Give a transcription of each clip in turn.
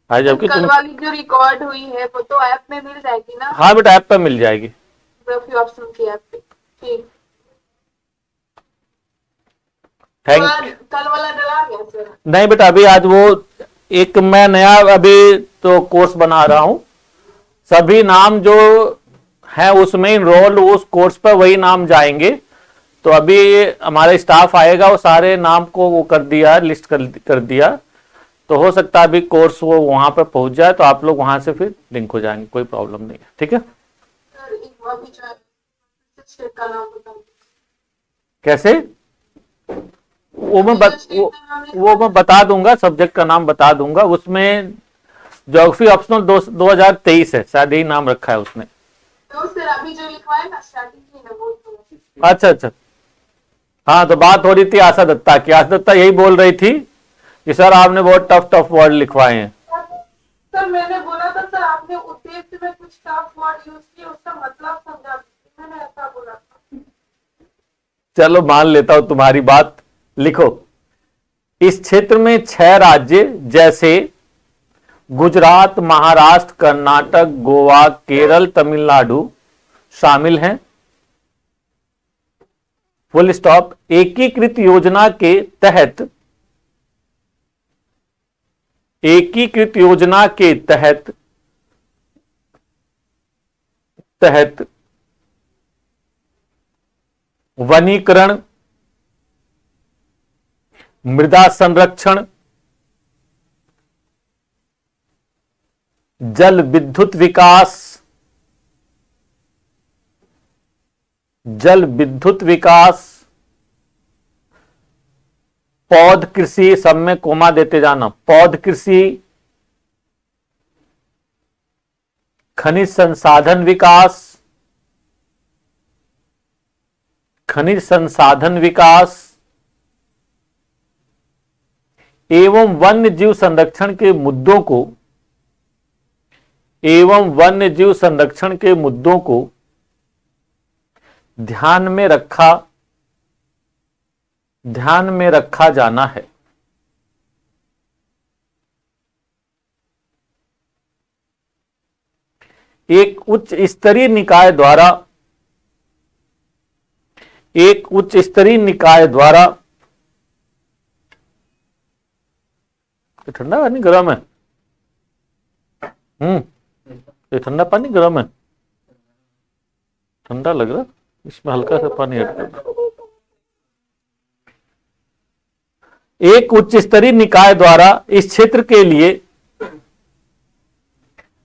हाँ, जबकि कल तुम, वाली जो रिकॉर्ड हुई है वो तो ऐप में मिल जाएगी ना, हाँ बेटा ऐप पे मिल जाएगी। ज्योग्राफी ऑप्शन की ऐप पे। ठीक। तो थैंक। आज कल वाला डला गया सर? नहीं बेटा, अभी आज वो एक मैं नया अभी तो कोर्स बना रहा हूँ, सभी नाम जो है उसमें इनरोल्ड उस कोर्स पर वही नाम जाएंगे। तो अभी हमारा स्टाफ आएगा, वो सारे नाम को वो कर दिया, लिस्ट कर दिया। तो हो सकता है अभी कोर्स वो वहां पर पहुंच जाए, तो आप लोग वहां से फिर लिंक हो जाएंगे, कोई प्रॉब्लम नहीं है, ठीक है। सर एक अभी स्टेट का नाम बताओ। कैसे? वो मैं अभी जो बत, स्टेट का नाम लिखा वो है मैं ना, बता दूंगा, सब्जेक्ट का नाम बता दूंगा। उसमें ज्योग्राफी ऑप्शनल 2023 है, शायद यही नाम रखा है उसने। तो सर अभी जो लिखा है ना स्टार्टिंग की है वो तो। अच्छा अच्छा। हाँ, तो बात हो रही थी आशा दत्ता की। आशा दत्ता यही बोल रही थी कि सर आपने बहुत टफ टफ वर्ड लिखवाए हैं। सर मैंने बोला था सर आपने उद्देश्य में कुछ टफ वर्ड यूज किए, उसका मतलब समझा दीजिए, मैंने ऐसा बोला था। चलो मान लेता हूं तुम्हारी बात। लिखो, इस क्षेत्र में 6 राज्य जैसे गुजरात, महाराष्ट्र, कर्नाटक, गोवा, केरल, तमिलनाडु शामिल हैं। Full stop. एकीकृत योजना के तहत, एकीकृत योजना के तहत तहत वनीकरण, मृदा संरक्षण, जल विद्युत विकास, जल विद्युत विकास, पौध कृषि, सब में कोमा देते जाना, पौध कृषि, खनिज संसाधन विकास, खनिज संसाधन विकास एवं वन्य जीव संरक्षण के मुद्दों को, एवं वन्य जीव संरक्षण के मुद्दों को ध्यान में रखा जाना है। एक उच्च स्तरीय निकाय द्वारा, एक उच्च स्तरीय निकाय द्वारा, ठंडा पानी गर्म है? ये ठंडा पानी गर्म है? ठंडा लग रहा, इसमें हल्का सा पानी ऐड कर दो। एक उच्च स्तरीय निकाय द्वारा इस क्षेत्र के लिए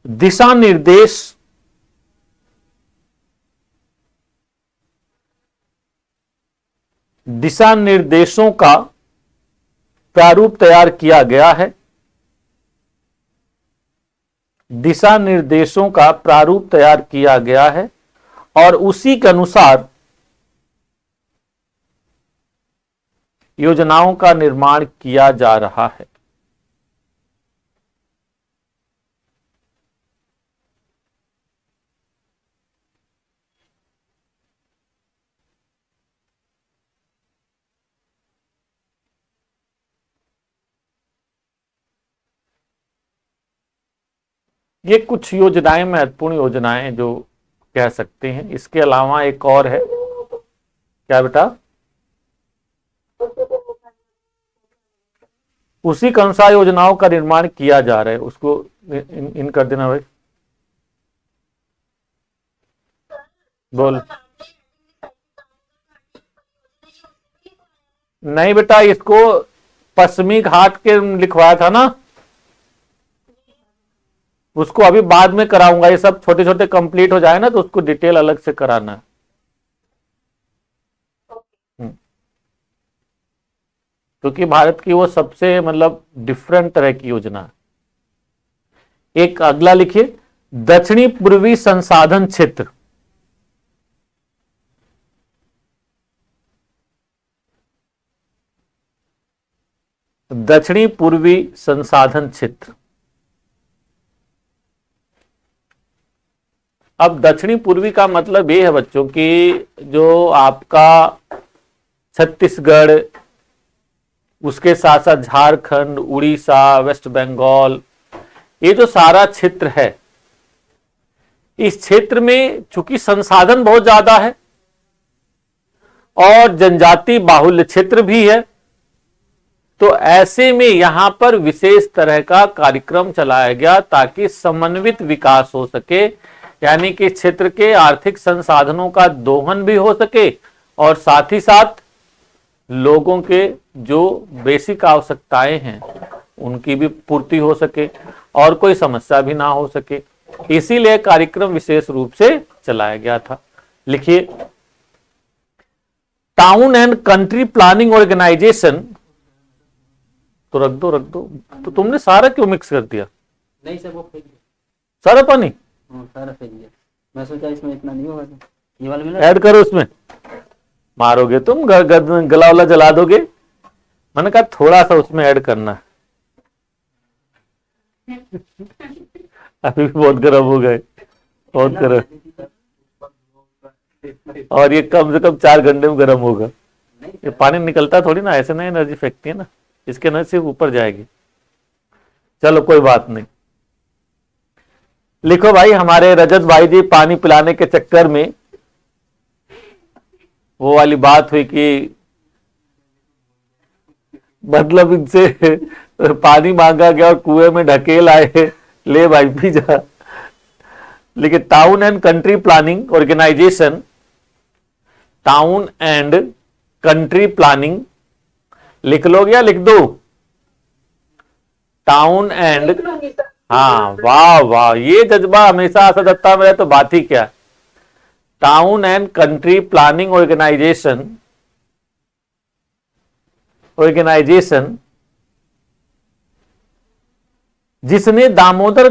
दिशा निर्देश, दिशा निर्देशों का प्रारूप तैयार किया गया है। दिशा निर्देशों का प्रारूप तैयार किया गया है और उसी के अनुसार योजनाओं का निर्माण किया जा रहा है। ये कुछ योजनाएं, महत्वपूर्ण योजनाएं जो कह सकते हैं। इसके अलावा एक और है, क्या बेटा? उसी के अनुसार योजनाओं का निर्माण किया जा रहा है, उसको इन कर देना भाई। बोल। नहीं बेटा, इसको पश्चिमी घाट के लिखवाया था ना, उसको अभी बाद में कराऊंगा। ये सब छोटे छोटे कंप्लीट हो जाए ना तो उसको डिटेल अलग से कराना है। क्योंकि भारत की वो सबसे मतलब डिफरेंट तरह की योजना है। एक अगला लिखिए, दक्षिणी पूर्वी संसाधन क्षेत्र। दक्षिणी पूर्वी संसाधन क्षेत्र। अब दक्षिणी पूर्वी का मतलब ये है बच्चों कि जो आपका छत्तीसगढ़, उसके साथ साथ झारखंड, उड़ीसा, वेस्ट बंगाल, ये जो सारा क्षेत्र है, इस क्षेत्र में चूंकि संसाधन बहुत ज्यादा है और जनजाति बाहुल्य क्षेत्र भी है, तो ऐसे में यहां पर विशेष तरह का कार्यक्रम चलाया गया ताकि समन्वित विकास हो सके, यानी कि क्षेत्र के आर्थिक संसाधनों का दोहन भी हो सके और साथ ही साथ लोगों के जो बेसिक आवश्यकताएं हैं उनकी भी पूर्ति हो सके और कोई समस्या भी ना हो सके। इसीलिए कार्यक्रम विशेष रूप से चलाया गया था। लिखिए, town and country planning organisation. तो रख दो। तो तुमने सारा क्यों मिक्स कर दिया? नहीं सर, वो फेंक दिया सारा पानी सारा फेंक दिया। मैं सोचा इसमें इतना नहीं होगा, ये वाला मिला। ऐड करो उसमें। मारोगे तुम, गला वाला जला दोगे। मैंने कहा थोड़ा सा उसमें ऐड करना। अभी भी बहुत गर्म हो गए, बहुत गर्म, और ये कम से कम 4 घंटे में गर्म होगा। ये पानी निकलता थोड़ी ना, ऐसे नहीं एनर्जी फेंकती है ना, इसके एनर्जी सिर्फ ऊपर जाएगी। चलो कोई बात नहीं। लिखो भाई, हमारे रजत भाई जी पानी पिलाने के चक्कर में वो वाली बात हुई कि मतलब इनसे पानी मांगा गया और कुएं में ढकेल आए, ले भाई पी जा। लेकिन town and country planning organisation, town and country planning लिख लोगे या लिख दो? टाउन एंड, लिख लूंगी सर। हाँ, वाह वाह, ये जज्बा हमेशा आशा दत्ता में रहे तो बात ही क्या। Town and country planning organisation जिसने दामोदर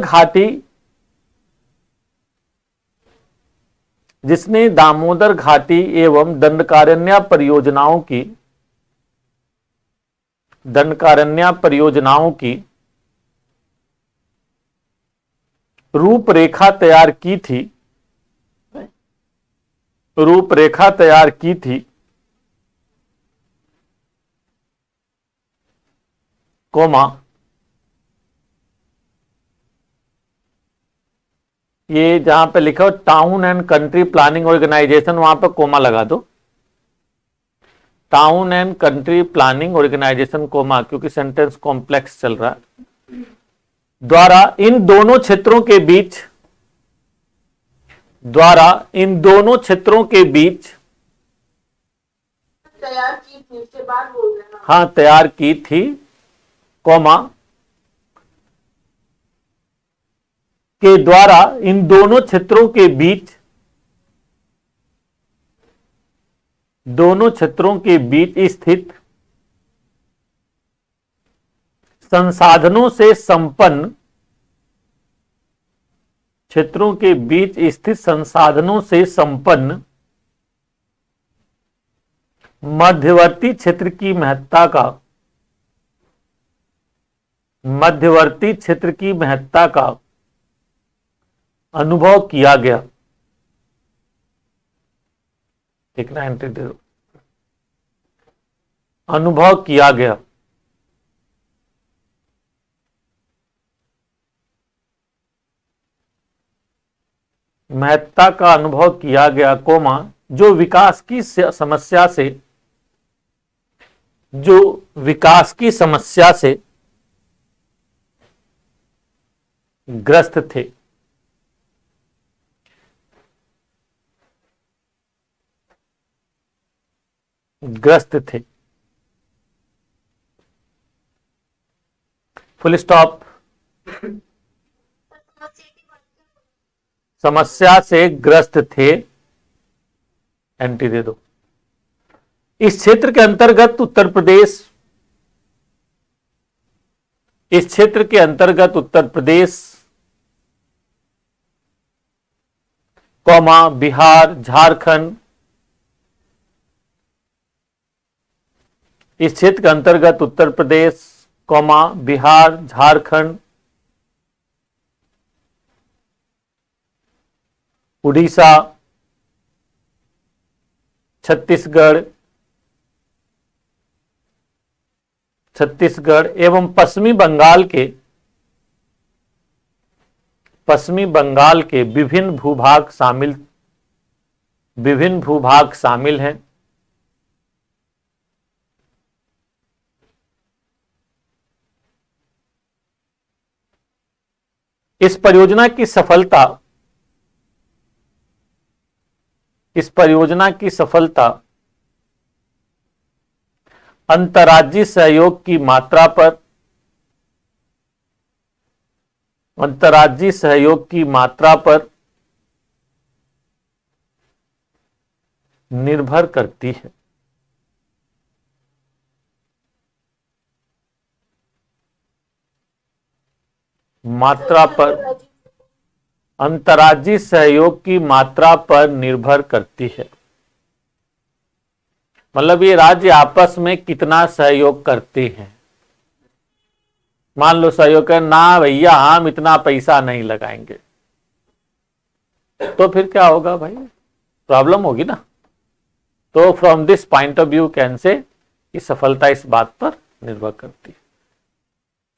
घाटी एवं दंडकारण्य परियोजनाओं की रूपरेखा तैयार की थी, कोमा, ये जहां पे लिखा हो town and country planning organisation, वहां पर कोमा लगा दो। Town and country planning organisation comma, क्योंकि सेंटेंस कॉम्प्लेक्स चल रहा है, द्वारा इन दोनों क्षेत्रों के बीच तैयार की थी, उसके बाद बोल रहे हैं। हाँ, तैयार की थी, कोमा, के द्वारा इन दोनों क्षेत्रों के बीच स्थित संसाधनों से संपन्न मध्यवर्ती क्षेत्र की महत्ता का अनुभव किया गया। देखना, एंट्री दे दो। अनुभव किया गया, महत्ता का अनुभव किया गया, कोमा, जो विकास की समस्या से ग्रस्त थे। Full stop. समस्या से ग्रस्त थे, एंट्री दे दो। इस क्षेत्र के अंतर्गत उत्तर प्रदेश, कौमा, बिहार, झारखंड, इस क्षेत्र के अंतर्गत उत्तर प्रदेश, कौमा, बिहार, झारखंड, उड़ीसा, छत्तीसगढ़ एवं पश्चिमी बंगाल के पश्चिमी बंगाल के विभिन्न भूभाग शामिल हैं। इस परियोजना की सफलता अंतर्राज्यीय सहयोग की मात्रा पर निर्भर करती है। अंतर्राज्यीय सहयोग की मात्रा पर निर्भर करती है। मतलब ये राज्य आपस में कितना सहयोग करते हैं। मान लो सहयोग कर ना भैया हम इतना पैसा नहीं लगाएंगे, तो फिर क्या होगा भाई, प्रॉब्लम होगी ना। तो from this point of view can say कि सफलता इस बात पर निर्भर करती है।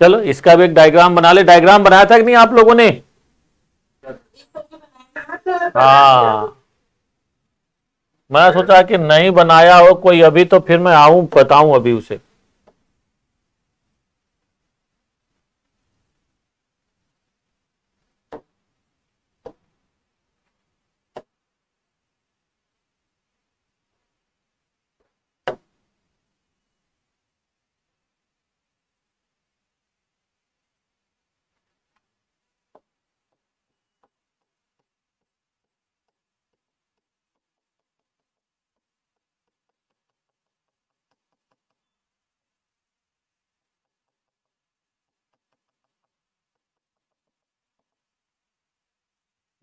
चलो इसका भी एक डायग्राम बना ले। डायग्राम बनाया था कि नहीं आप लोगों ने? हाँ, मैं सोचा कि नहीं बनाया हो कोई अभी, तो फिर मैं आऊं बताऊं अभी उसे।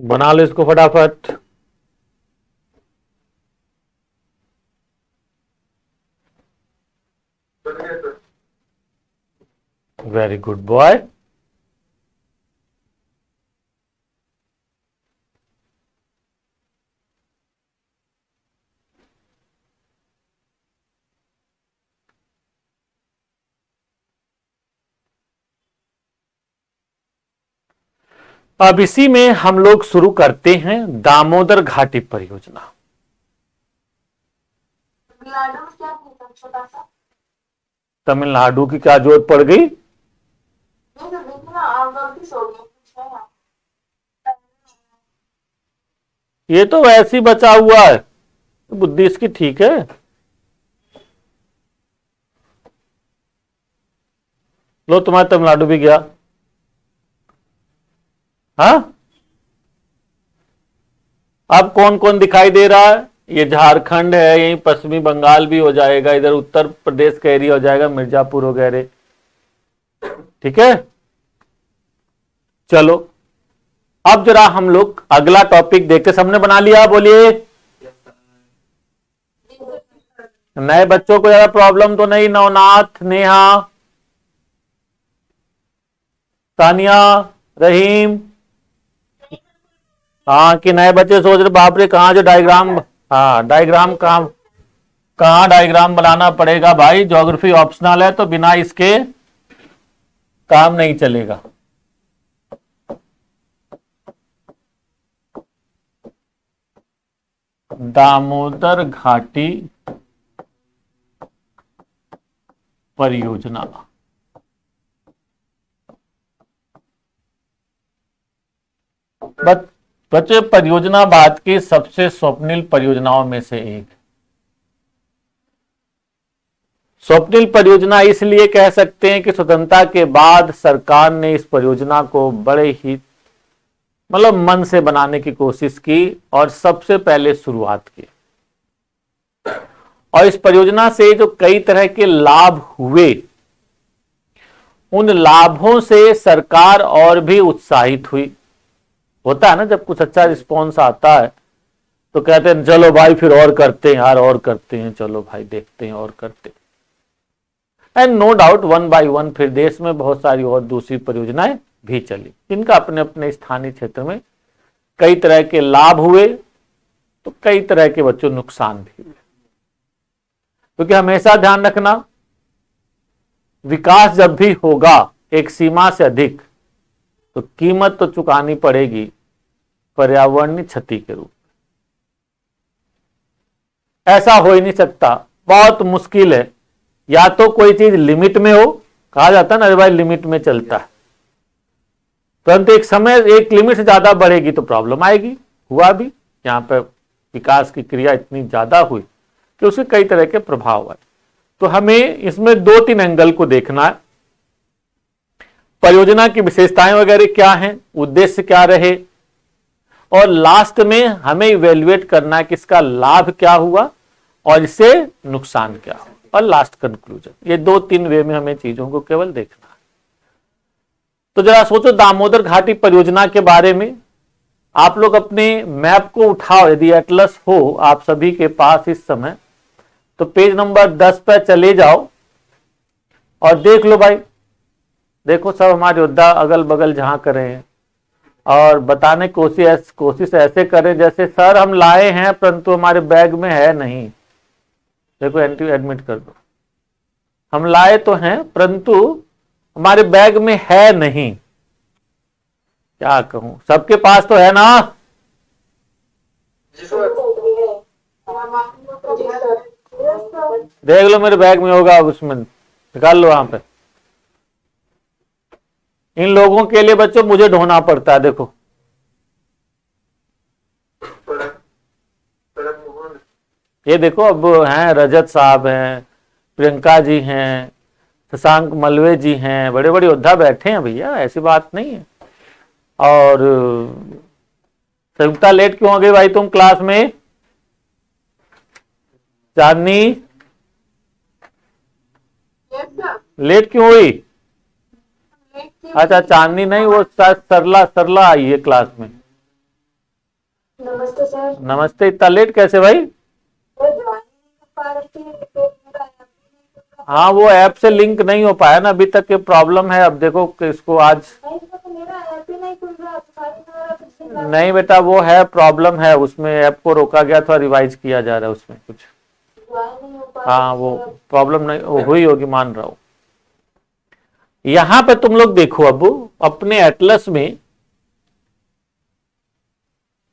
बना लो इसको फटाफट। Very good boy. अब इसी में हम लोग शुरू करते हैं दामोदर घाटी परियोजना। तमिलनाडु में क्या पूछा छोटा सा? तमिलनाडु की क्या जरूरत पड़ गई? नहीं तो देखिए ना, आप गलती से हो गई पूछा है। ये तो वैसे ही बचा हुआ है, बुद्धि इसकी ठीक है। लो तुम्हारा तमिलनाडु भी गया। हाँ, अब कौन कौन दिखाई दे रहा है? ये झारखंड है, यही पश्चिमी बंगाल भी हो जाएगा, इधर उत्तर प्रदेश का एरिया हो जाएगा, मिर्जापुर वगैरह। ठीक है, चलो अब जरा हम लोग अगला टॉपिक देखते। सबने बना लिया? बोलिए। नए बच्चों को ज्यादा प्रॉब्लम तो नहीं? नवनाथ, नेहा, तानिया, रहीम। हाँ, कि नए बच्चे सोच रहे बाप रे कहाँ जो डायग्राम, हाँ डायग्राम कहाँ डायग्राम बनाना पड़ेगा भाई, ज्योग्राफी ऑप्शनल है तो बिना इसके काम नहीं चलेगा। दामोदर घाटी परियोजना, बच्चे परियोजना भारत की सबसे स्वप्निल परियोजनाओं में से एक। स्वप्निल परियोजना इसलिए कह सकते हैं कि स्वतंत्रता के बाद सरकार ने इस परियोजना को बड़े ही मतलब मन से बनाने की कोशिश की और सबसे पहले शुरुआत की। और इस परियोजना से जो कई तरह के लाभ हुए, उन लाभों से सरकार और भी उत्साहित हुई। होता है ना, जब कुछ अच्छा रिस्पॉन्स आता है तो कहते हैं चलो भाई फिर और करते हैं यार, और करते हैं, चलो भाई देखते हैं और करते हैं। And no doubt one by one फिर देश में बहुत सारी और दूसरी परियोजनाएं भी चली, जिनका अपने अपने स्थानीय क्षेत्र में कई तरह के लाभ हुए तो कई तरह के बच्चों नुकसान भी हुए। क्योंकि हमेशा ध्यान रखना, विकास जब भी होगा एक सीमा से अधिक तो कीमत तो चुकानी पड़ेगी पर्यावरणीय क्षति के रूप में। ऐसा हो ही नहीं सकता, बहुत मुश्किल है। या तो कोई चीज लिमिट में हो, कहा जाता है ना, अरे भाई लिमिट में चलता है, परंतु एक समय एक लिमिट से ज्यादा बढ़ेगी तो प्रॉब्लम आएगी। हुआ भी, यहाँ पे विकास की क्रिया इतनी ज्यादा हुई कि उसके कई तरह के प्रभाव आए। तो हमें इसमें 2-3 एंगल को देखना है। परियोजना की विशेषताएं वगैरह क्या हैं, उद्देश्य क्या रहे, और लास्ट में हमें इवेल्युएट करना है कि इसका लाभ क्या हुआ और इससे नुकसान क्या हुआ, और लास्ट कंक्लूजन। ये 2-3 वे में हमें चीजों को केवल देखना है। तो जरा सोचो दामोदर घाटी परियोजना के बारे में। आप लोग अपने मैप को उठाओ, यदि एटलस हो आप सभी के पास इस समय, तो पेज नंबर 10 पे चले जाओ और देख लो भाई। देखो सब हमारे योद्धा अगल बगल जहां कर रहे हैं और बताने की कोशिश ऐसे करें जैसे सर हम लाए हैं परंतु हमारे बैग में है नहीं। देखो एंटी एडमिट कर दो, हम लाए तो हैं परंतु हमारे बैग में है नहीं। क्या कहूं, सबके पास तो है ना? देख लो मेरे बैग में होगा, उसमें निकाल लो वहां पे। इन लोगों के लिए बच्चों मुझे ढोना पड़ता है। देखो ये देखो, अब हैं रजत साहब हैं, प्रियंका जी हैं, शशांक मलवे जी हैं, बड़े बड़े योद्धा बैठे हैं भैया, ऐसी बात नहीं है। और संयुक्ता लेट क्यों हो गई भाई तुम क्लास में? चांदनी लेट क्यों हुई? अच्छा चांदनी नहीं, वो सरला आई है क्लास में। नमस्ते सर। नमस्ते, इतना लेट कैसे भाई? हाँ वो ऐप से लिंक नहीं हो पाया ना अभी तक, के प्रॉब्लम है। अब देखो कि इसको आज नहीं बेटा, वो है प्रॉब्लम है उसमें, ऐप को रोका गया था, रिवाइज किया जा रहा है उसमें कुछ। हाँ वो प्रॉब्लम नहीं हुई होगी, मान रहा हूं। यहां पे तुम लोग देखो अब अपने एटलस में,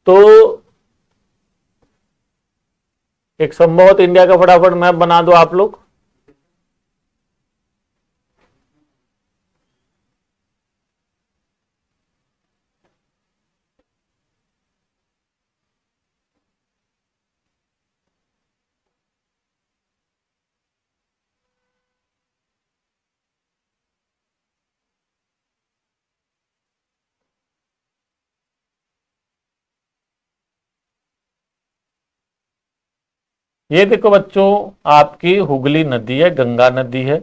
तो एक संभवत इंडिया का फटाफट मैप बना दो आप लोग। ये देखो बच्चों, आपकी हुगली नदी है, गंगा नदी है,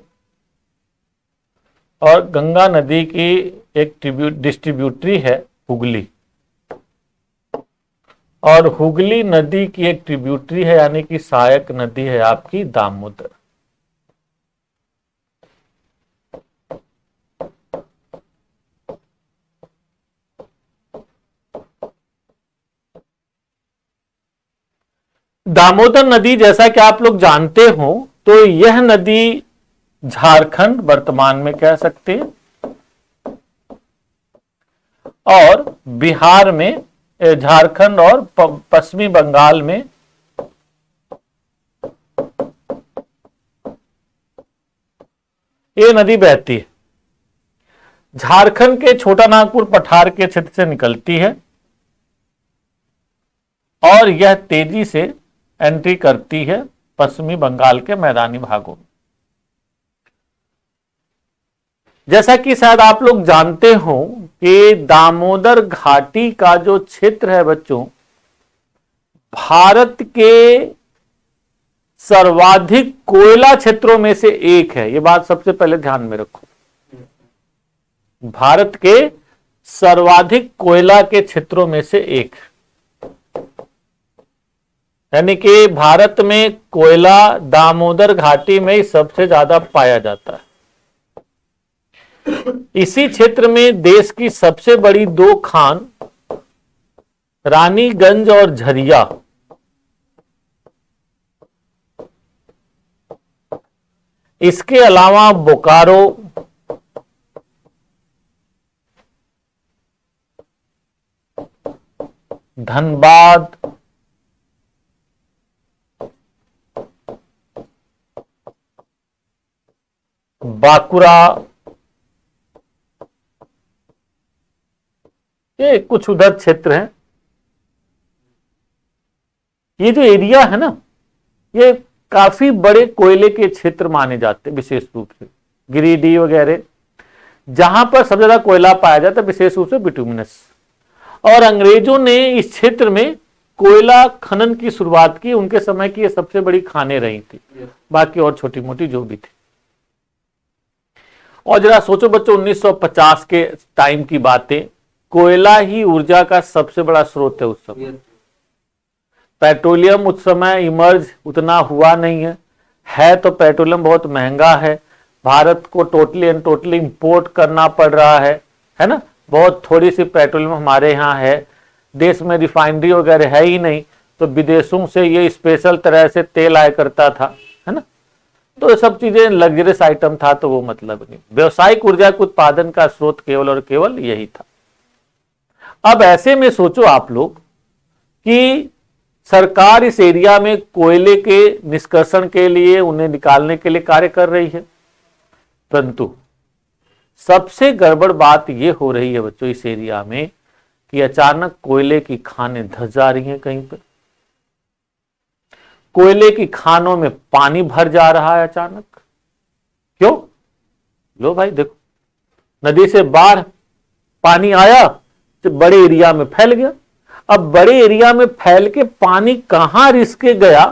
और गंगा नदी की एक डिस्ट्रीब्यूटरी है हुगली, और हुगली नदी की एक ट्रिब्यूटरी है यानी कि सहायक नदी है आपकी दामोदर। दामोदर नदी जैसा कि आप लोग जानते हो, तो यह नदी झारखंड वर्तमान में कह सकते हैं, और बिहार में, झारखंड और पश्चिमी बंगाल में ये नदी बहती है। झारखंड के छोटा नागपुर पठार के क्षेत्र से निकलती है और यह तेजी से एंट्री करती है पश्चिमी बंगाल के मैदानी भागों में। जैसा कि शायद आप लोग जानते हो कि दामोदर घाटी का जो क्षेत्र है बच्चों, भारत के सर्वाधिक कोयला क्षेत्रों में से एक है। यह बात सबसे पहले ध्यान में रखो, भारत के सर्वाधिक कोयला के क्षेत्रों में से एक, यानी कि भारत में कोयला दामोदर घाटी में ही सबसे ज्यादा पाया जाता है। इसी क्षेत्र में देश की सबसे बड़ी 2 खान रानीगंज और झरिया, इसके अलावा बोकारो, धनबाद, बांकुड़ा, ये कुछ उधर क्षेत्र हैं। ये जो एरिया है ना, ये काफी बड़े कोयले के क्षेत्र माने जाते हैं, विशेष रूप से गिरिडीह वगैरह, जहां पर सबसे ज्यादा कोयला पाया जाता है, विशेष रूप से बिटुमिनस। और अंग्रेजों ने इस क्षेत्र में कोयला खनन की शुरुआत की। उनके समय की ये सबसे बड़ी खानें रही थी, बाकी और छोटी मोटी जो भी थी। और जरा सोचो बच्चों, 1950 के टाइम की बातें, कोयला ही ऊर्जा का सबसे बड़ा स्रोत है उस समय। पेट्रोलियम उस समय इमर्ज उतना हुआ नहीं है तो पेट्रोलियम बहुत महंगा है, भारत को टोटली एंड टोटली इंपोर्ट करना पड़ रहा है ना। बहुत थोड़ी सी पेट्रोलियम हमारे यहाँ है, देश में रिफाइनरी वगैरह है ही नहीं, तो विदेशों से ये स्पेशल तरह से तेल आया करता था, है ना। तो ये सब चीजें लग्जरियस आइटम था, तो वो मतलब नहीं। व्यवसायिक ऊर्जा के उत्पादन का स्रोत केवल और केवल यही था। अब ऐसे में सोचो आप लोग कि सरकार इस एरिया में कोयले के निष्कर्षण के लिए, उन्हें निकालने के लिए कार्य कर रही है, परंतु सबसे गड़बड़ बात यह हो रही है बच्चों इस एरिया में कि अचानक कोयले की खानें धंस जा रही हैं कहीं पर। कोयले की खानों में पानी भर जा रहा है अचानक। क्यों? लो भाई देखो, नदी से बाढ़ पानी आया तो बड़े एरिया में फैल गया। अब बड़े एरिया में फैल के पानी कहां रिस के गया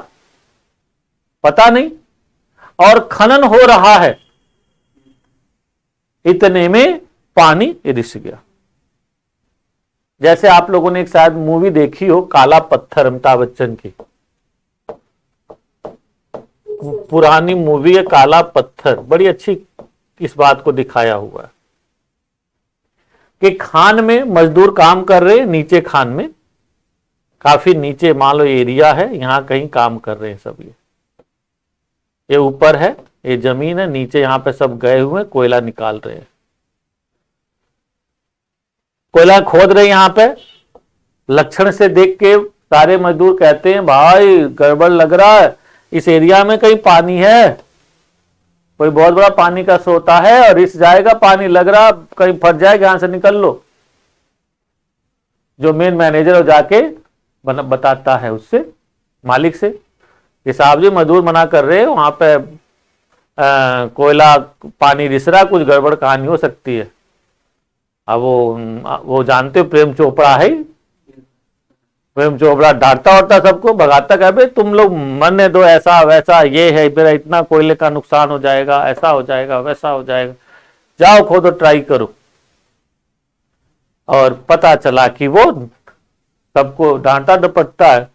पता नहीं, और खनन हो रहा है, इतने में पानी रिस गया। जैसे आप लोगों ने एक शायद मूवी देखी हो, काला पत्थर, अमिताभ बच्चन की पुरानी मूवी है काला पत्थर, बड़ी अच्छी इस बात को दिखाया हुआ है कि खान में मजदूर काम कर रहे हैं, नीचे खान में, काफी नीचे मान लो एरिया है, यहां कहीं काम कर रहे हैं सब। ये ऊपर है, ये जमीन है, नीचे यहां पे सब गए हुए हैं, कोयला निकाल रहे हैं, कोयला खोद रहे हैं यहां पे। लक्षण से देख के सारे मजदूर कहते हैं भाई गड़बड़ लग रहा है, इस एरिया में कहीं पानी है, कोई बहुत बड़ा पानी का स्रोत है और रिस जाएगा पानी, लग रहा कहीं फट जाएगा, यहां से निकल लो। जो मेन मैनेजर हो जाके बताता है उससे, मालिक से, कि साहब जी मजदूर मना कर रहे हैं, वहां पे कोयला पानी रिस रहा, कुछ गड़बड़ कहानी हो सकती है। अब वो जानते हो प्रेम चोपड़ा है, प्रेम चोपड़ा डांटता होता सबको, भगाता कहे तुम लोग मरने दो, ऐसा वैसा, ये है मेरा इतना कोयले का नुकसान हो जाएगा, ऐसा हो जाएगा वैसा हो जाएगा, जाओ खोदो ट्राई करो। और पता चला कि वो सबको डांटा डपटता है,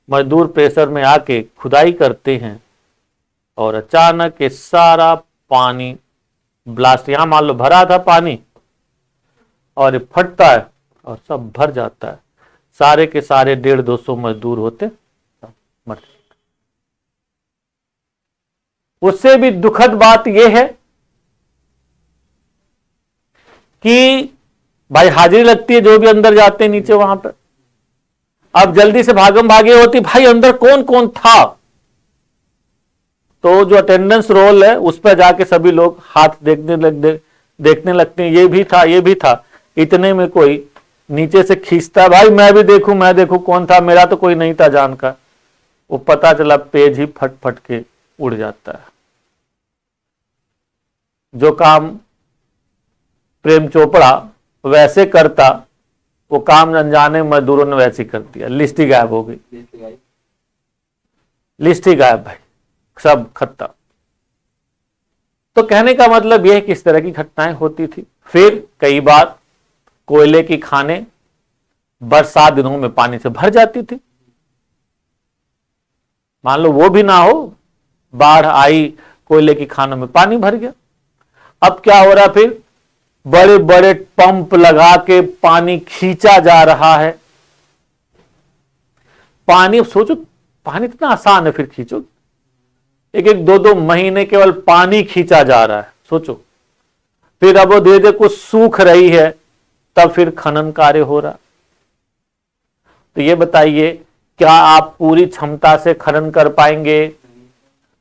मजदूर प्रेशर में आके खुदाई करते हैं और अचानक ये सारा पानी ब्लास्ट, यहां मान लो भरा था पानी, और ये फटता है और सब भर जाता है। सारे के सारे 150-200 मजदूर होते मर। उससे भी दुखद बात यह है कि भाई हाजिरी लगती है जो भी अंदर जाते हैं नीचे वहां पर। अब जल्दी से भागम भागी होती, भाई अंदर कौन कौन था, तो जो अटेंडेंस रोल है उस पर जाके सभी लोग हाथ देखने लगते हैं, ये भी था ये भी था। इतने में कोई नीचे से खींचता, भाई मैं भी देखूं मैं देखूं कौन था, मेरा तो कोई नहीं था जान का। वो पता चला पेज ही फट फट के उड़ जाता है। जो काम प्रेम चोपड़ा वैसे करता, वो काम अनजाने मजदूरों ने वैसे कर दिया, लिस्ट ही गायब हो गई, लिस्ट ही गायब भाई, सब खत्म। तो कहने का मतलब यह कि इस तरह की घटनाएं होती थी। फिर कई बार कोयले की खानें बरसात दिनों में पानी से भर जाती थी। मान लो वो भी ना हो, बाढ़ आई, कोयले की खानों में पानी भर गया। अब क्या हो रहा, फिर बड़े बड़े पंप लगा के पानी खींचा जा रहा है। पानी, अब सोचो पानी इतना आसान है, फिर खींचो, एक एक 2-2 महीने केवल पानी खींचा जा रहा है, सोचो। फिर अब वो धीरे धीरे कुछ सूख रही है, तब फिर खनन कार्य हो रहा। तो ये बताइए, क्या आप पूरी क्षमता से खनन कर पाएंगे?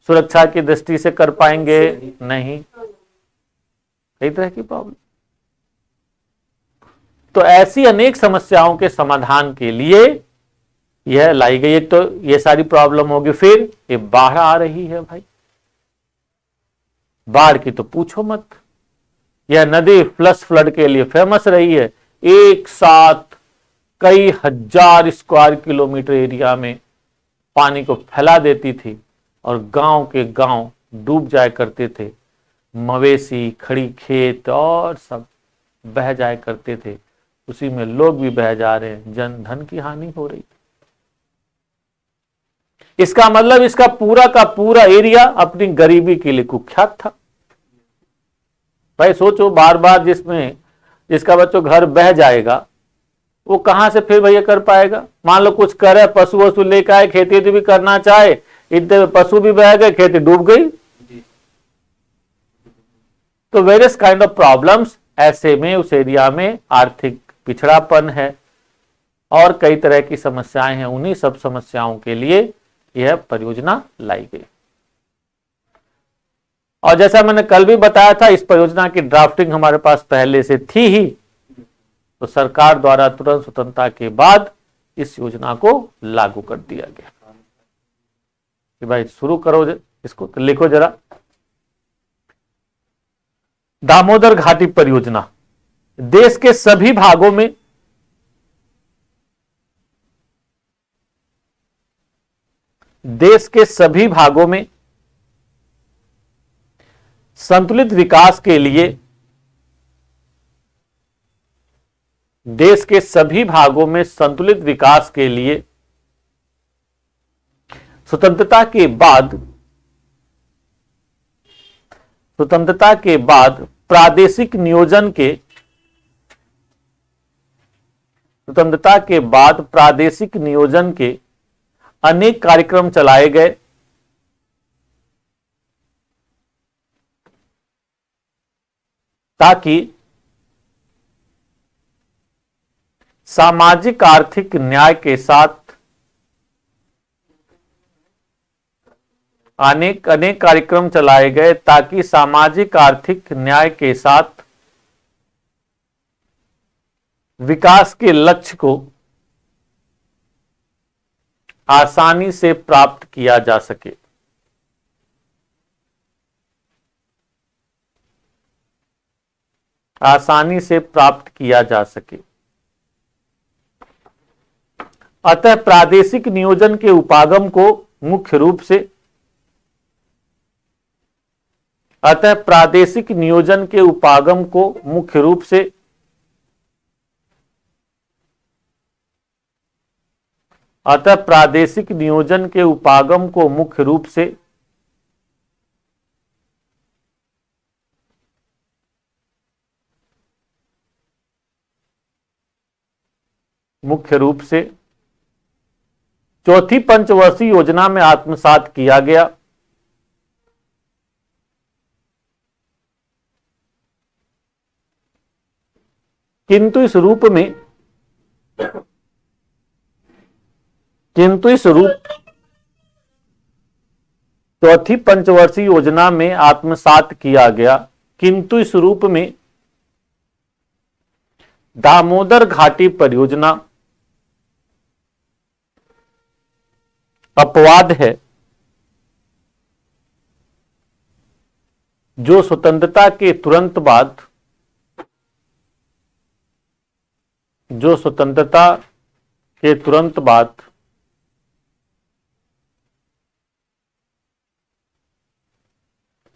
सुरक्षा की दृष्टि से कर पाएंगे? नहीं। कई तरह की प्रॉब्लम। तो ऐसी अनेक समस्याओं के समाधान के लिए यह लाई गई। एक तो ये सारी प्रॉब्लम होगी, फिर ये बाढ़ आ रही है भाई, बाढ़ की तो पूछो मत। यह नदी फ्लश फ्लड के लिए फेमस रही है। एक साथ कई हजार स्क्वायर किलोमीटर एरिया में पानी को फैला देती थी और गांव के गांव डूब जाया करते थे। मवेशी, खड़ी खेत और सब बह जाया करते थे। उसी में लोग भी बह जा रहे हैं, जन धन की हानि हो रही। इसका मतलब इसका पूरा का पूरा एरिया अपनी गरीबी के लिए कुख्यात था। भाई सोचो, बार बार जिसका बच्चों घर बह जाएगा, वो कहां से फिर भैया कर पाएगा? मान लो कुछ करे, पशु वशु लेकर आए, खेती भी करना चाहे, इतने पशु भी बह गए, खेती डूब गई। तो वेरियस काइंड ऑफ प्रॉब्लम्स, ऐसे में उस एरिया में आर्थिक पिछड़ापन है और कई तरह की समस्याएं हैं। उन्हीं सब समस्याओं के लिए यह परियोजना लाई गई। और जैसा मैंने कल भी बताया था, इस परियोजना की ड्राफ्टिंग हमारे पास पहले से थी ही। तो सरकार द्वारा तुरंत स्वतंत्रता के बाद इस योजना को लागू कर दिया गया कि भाई शुरू करो इसको। तो लिखो जरा, दामोदर घाटी परियोजना देश के सभी भागों में संतुलित विकास के लिए, देश के सभी भागों में संतुलित विकास के लिए स्वतंत्रता के बाद प्रादेशिक नियोजन के अनेक कार्यक्रम चलाए गए, ताकि सामाजिक आर्थिक न्याय के साथ अनेक कार्यक्रम चलाए गए ताकि सामाजिक आर्थिक न्याय के साथ विकास के लक्ष्य को आसानी से प्राप्त किया जा सके। आसानी से प्राप्त किया जा सके। अतः प्रादेशिक नियोजन के उपागम को मुख्य रूप से अतः प्रादेशिक नियोजन के उपागम को मुख्य रूप से अतः प्रादेशिक नियोजन के उपागम को मुख्य रूप से चौथी पंचवर्षीय योजना में आत्मसात किया गया। किंतु इस रूप चौथी पंचवर्षीय योजना में आत्मसात किया गया, किंतु इस रूप में दामोदर घाटी परियोजना अपवाद है, जो स्वतंत्रता के तुरंत बाद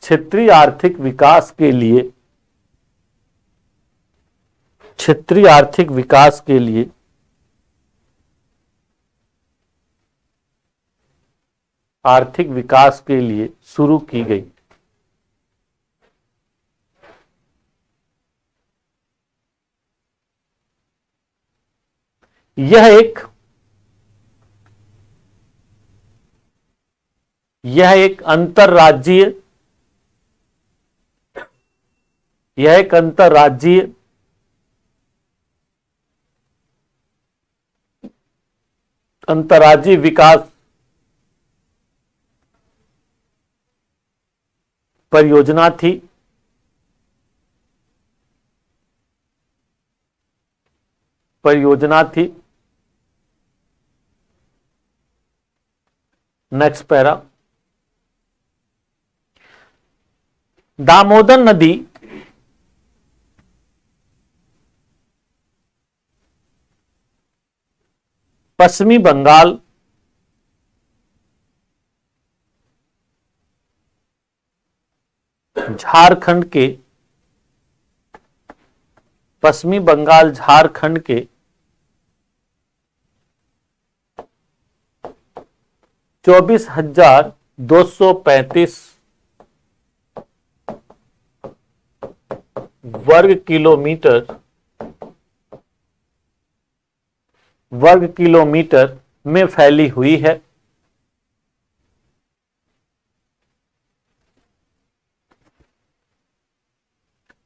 क्षेत्रीय आर्थिक विकास के लिए शुरू की गई। यह एक अंतरराज्यीय अंतर्राज्यीय विकास परियोजना थी। नेक्स्ट पैरा, दामोदर नदी पश्चिमी बंगाल झारखंड के 24,235 वर्ग किलोमीटर में फैली हुई है।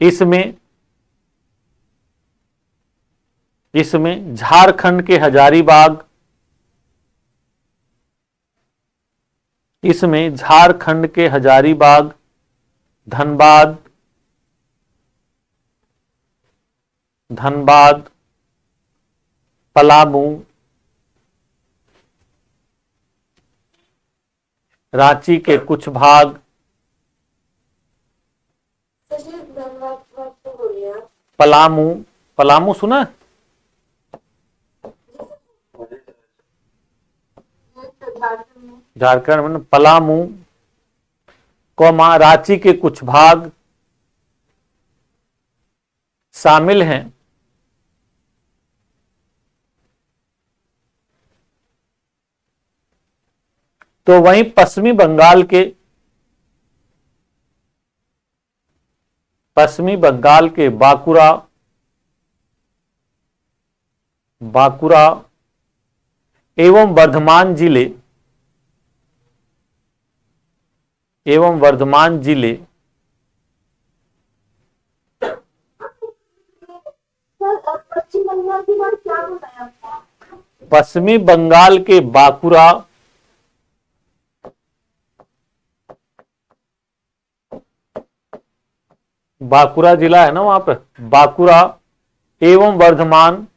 इसमें झारखंड के हजारीबाग, धनबाद, पलामू, रांची के कुछ भाग, पलामू सुना, झारखंड में पलामू, रांची के कुछ भाग शामिल हैं। तो वहीं पश्चिमी बंगाल के बांकुरा एवं वर्धमान जिले पश्चिमी बंगाल के बांकुरा जिला है ना, वहां पे बांकुरा एवं वर्धमान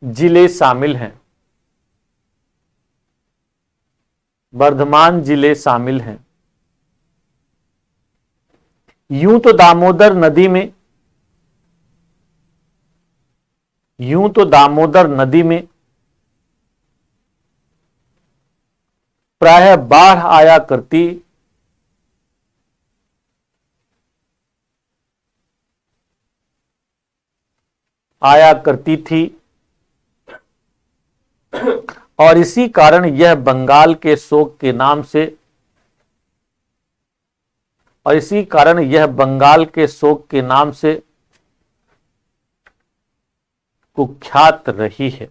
जिले शामिल हैं। यूं तो दामोदर नदी में प्रायः बाढ़ आया करती थी और इसी कारण यह बंगाल के शोक के नाम से कुख्यात रही है।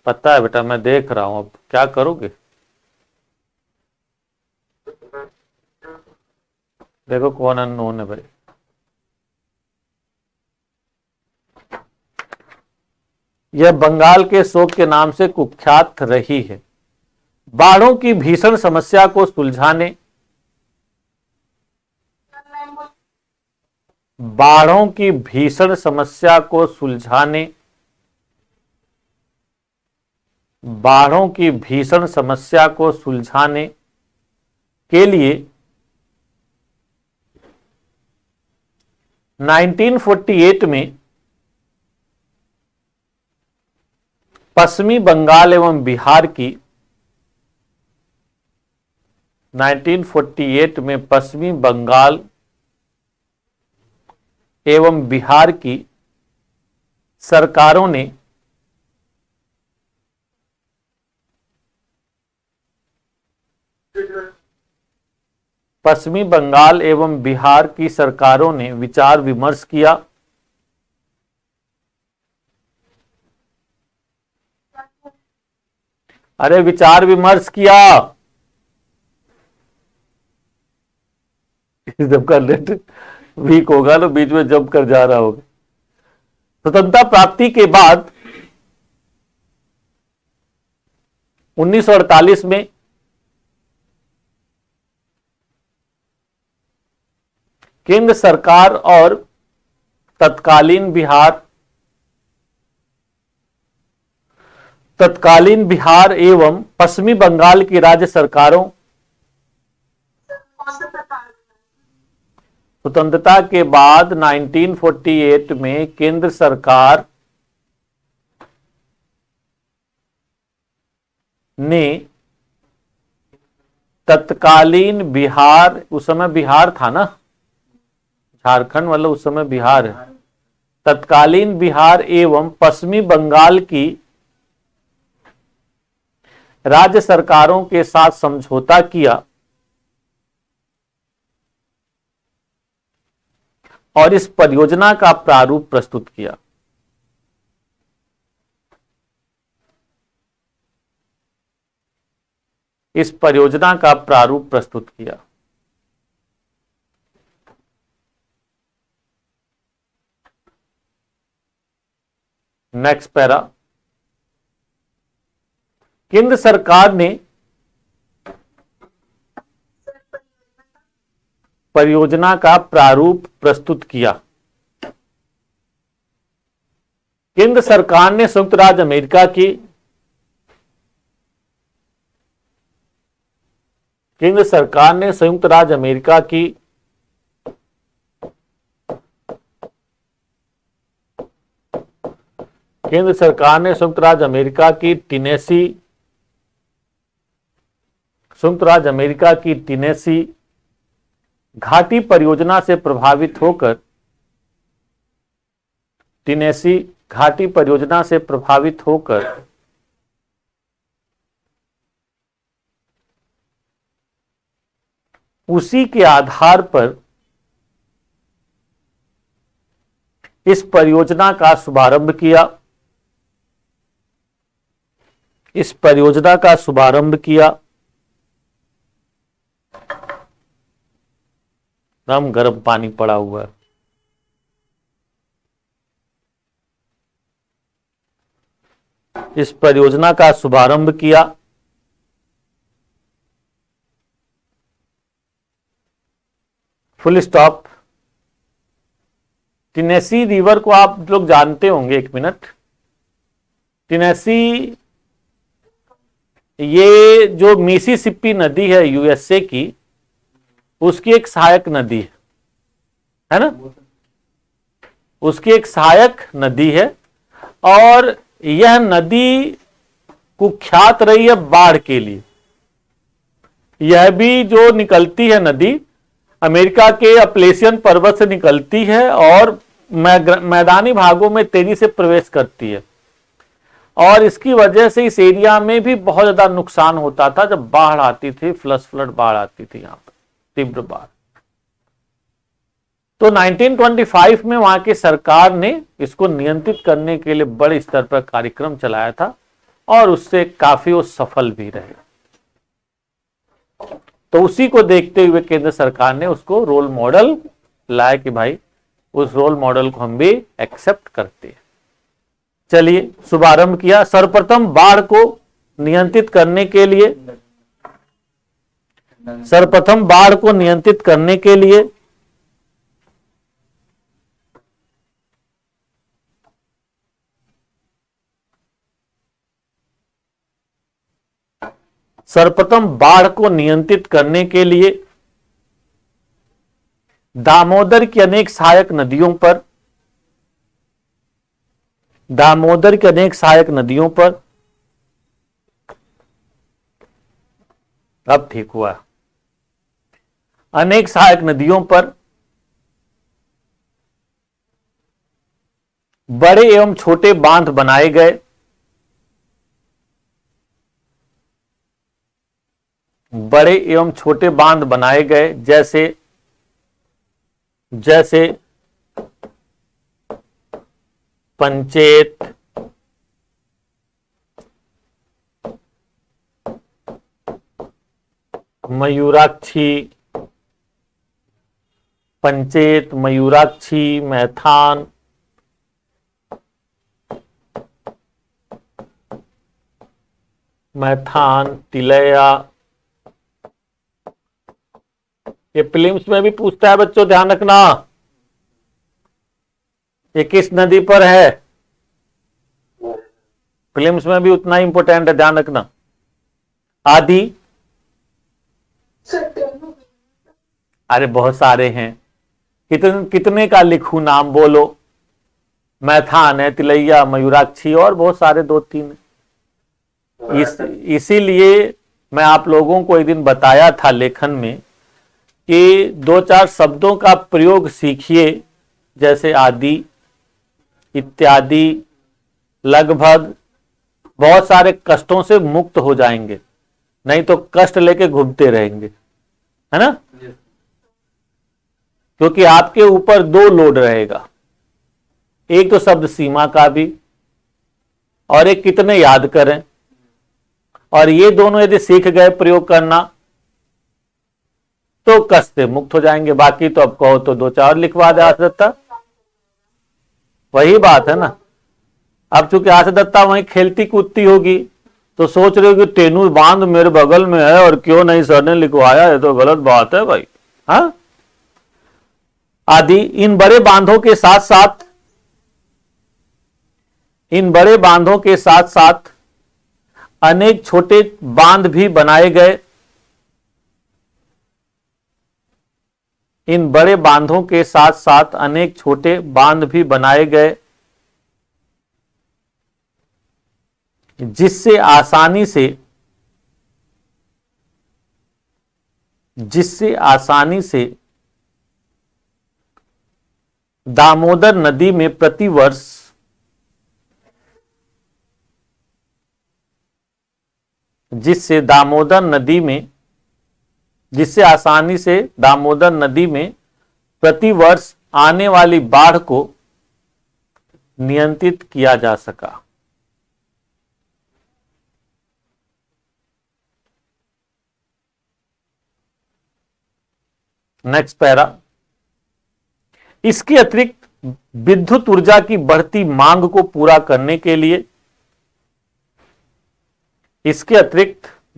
पता है बेटा, मैं देख रहा हूं, अब क्या करोगे? देखो कौन अननोन है भाई। यह बंगाल के शोक के नाम से कुख्यात रही है। बाढ़ों की भीषण समस्या को सुलझाने के लिए 1948 में पश्चिमी बंगाल एवं बिहार की 1948 में पश्चिमी बंगाल एवं बिहार की सरकारों ने विचार विमर्श किया। अरे विचार विमर्श किया सबका नेट वीक होगा तो बीच में जंप कर जा रहा होगा। स्वतंत्रता प्राप्ति के बाद 1948 में केंद्र सरकार और तत्कालीन बिहार एवं पश्चिमी बंगाल की राज्य सरकारों स्वतंत्रता के बाद 1948 में केंद्र सरकार ने तत्कालीन बिहार, उस समय बिहार था ना, झारखंड मतलब उस समय बिहार है, तत्कालीन बिहार एवं पश्चिमी बंगाल की राज्य सरकारों के साथ समझौता किया और इस परियोजना का प्रारूप प्रस्तुत किया। इस परियोजना का प्रारूप प्रस्तुत किया। नेक्स्ट पैरा, केंद्र सरकार ने परियोजना का प्रारूप प्रस्तुत किया। केंद्र सरकार ने संयुक्त राज्य अमेरिका की केंद्र सरकार ने संयुक्त राज्य अमेरिका की केंद्र सरकार ने संयुक्त राज्य अमेरिका की टेनेसी घाटी परियोजना से प्रभावित होकर उसी के आधार पर इस परियोजना का शुभारंभ किया। गर्म पानी पड़ा हुआ है। इस परियोजना का शुभारंभ किया। Full stop. टेनेसी रिवर को आप लोग जानते होंगे, एक मिनट। टेनेसी, ये जो मिसिसिपी नदी है यूएसए की, उसकी एक सहायक नदी है ना, उसकी एक सहायक नदी है और यह नदी कुख्यात रही है बाढ़ के लिए। यह भी जो निकलती है नदी अमेरिका के अपलेशियन पर्वत से निकलती है और मैदानी भागों में तेजी से प्रवेश करती है और इसकी वजह से इस एरिया में भी बहुत ज्यादा नुकसान होता था जब बाढ़ आती थी, फ्लड बाढ़ आती थी, यहां पर तीव्र बाढ़। तो 1925 में वहां की सरकार ने इसको नियंत्रित करने के लिए बड़े स्तर पर कार्यक्रम चलाया था और उससे काफी वो सफल भी रहे। तो उसी को देखते हुए केंद्र सरकार ने उसको रोल मॉडल लाया कि भाई उस रोल मॉडल को हम भी एक्सेप्ट करते हैं। चलिए, शुभारंभ किया। सर्वप्रथम बाढ़ को नियंत्रित करने के लिए दामोदर की अनेक सहायक नदियों पर अब ठीक हुआ। अनेक सहायक नदियों पर बड़े एवं छोटे बांध बनाए गए। जैसे पंचेत, मयूराक्षी, पंचेत, मयूराक्षी, मैथान, तिलैया। ये प्रीलिम्स में भी पूछता है बच्चों, ध्यान रखना। ये किस नदी पर है, प्रीलिम्स में भी उतना ही इंपॉर्टेंट है, ध्यान रखना। आदि, अरे बहुत सारे हैं, कितने का लिखूं नाम बोलो। मैथान है, तिलैया, मयूराक्षी और बहुत सारे, 2-3। इसीलिए मैं आप लोगों को एक दिन बताया था लेखन में कि 2-4 शब्दों का प्रयोग सीखिए, जैसे आदि, इत्यादि, लगभग। बहुत सारे कष्टों से मुक्त हो जाएंगे, नहीं तो कष्ट लेके घूमते रहेंगे, है ना। क्योंकि आपके ऊपर 2 लोड रहेगा, एक तो शब्द सीमा का भी, और एक कितने याद करें। और ये दोनों यदि सीख गए प्रयोग करना तो कष्ट से मुक्त हो जाएंगे। बाकी तो अब कहो तो 2-4 लिखवा दे आशदत्ता, वही बात है ना। अब चूंकि आशदत्ता वहीं खेलती कूदती होगी तो सोच रहे हो कि टेनू बांध मेरे बगल में है और क्यों नहीं सर ने लिखवाया, है तो गलत बात है भाई। हाँ, आदि, इन बड़े बांधों के साथ साथ अनेक छोटे बांध भी बनाए गए। इन बड़े बांधों के साथ साथ अनेक छोटे बांध भी बनाए गए, जिससे आसानी से दामोदर नदी में प्रतिवर्ष जिससे आसानी से दामोदर नदी में प्रतिवर्ष आने वाली बाढ़ को नियंत्रित किया जा सका। Next para. इसके अतिरिक्त विद्युत ऊर्जा की बढ़ती मांग को पूरा करने के लिए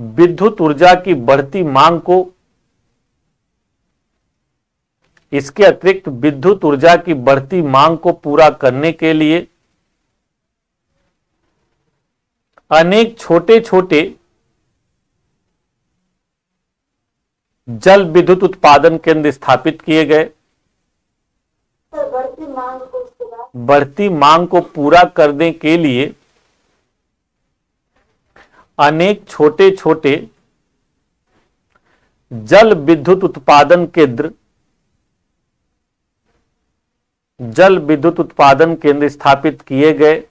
विद्युत ऊर्जा की बढ़ती मांग को पूरा करने के लिए अनेक छोटे छोटे जल विद्युत उत्पादन केंद्र स्थापित किए गए। बढ़ती मांग को पूरा करने के लिए अनेक छोटे छोटे जल विद्युत उत्पादन केंद्र स्थापित किए गए।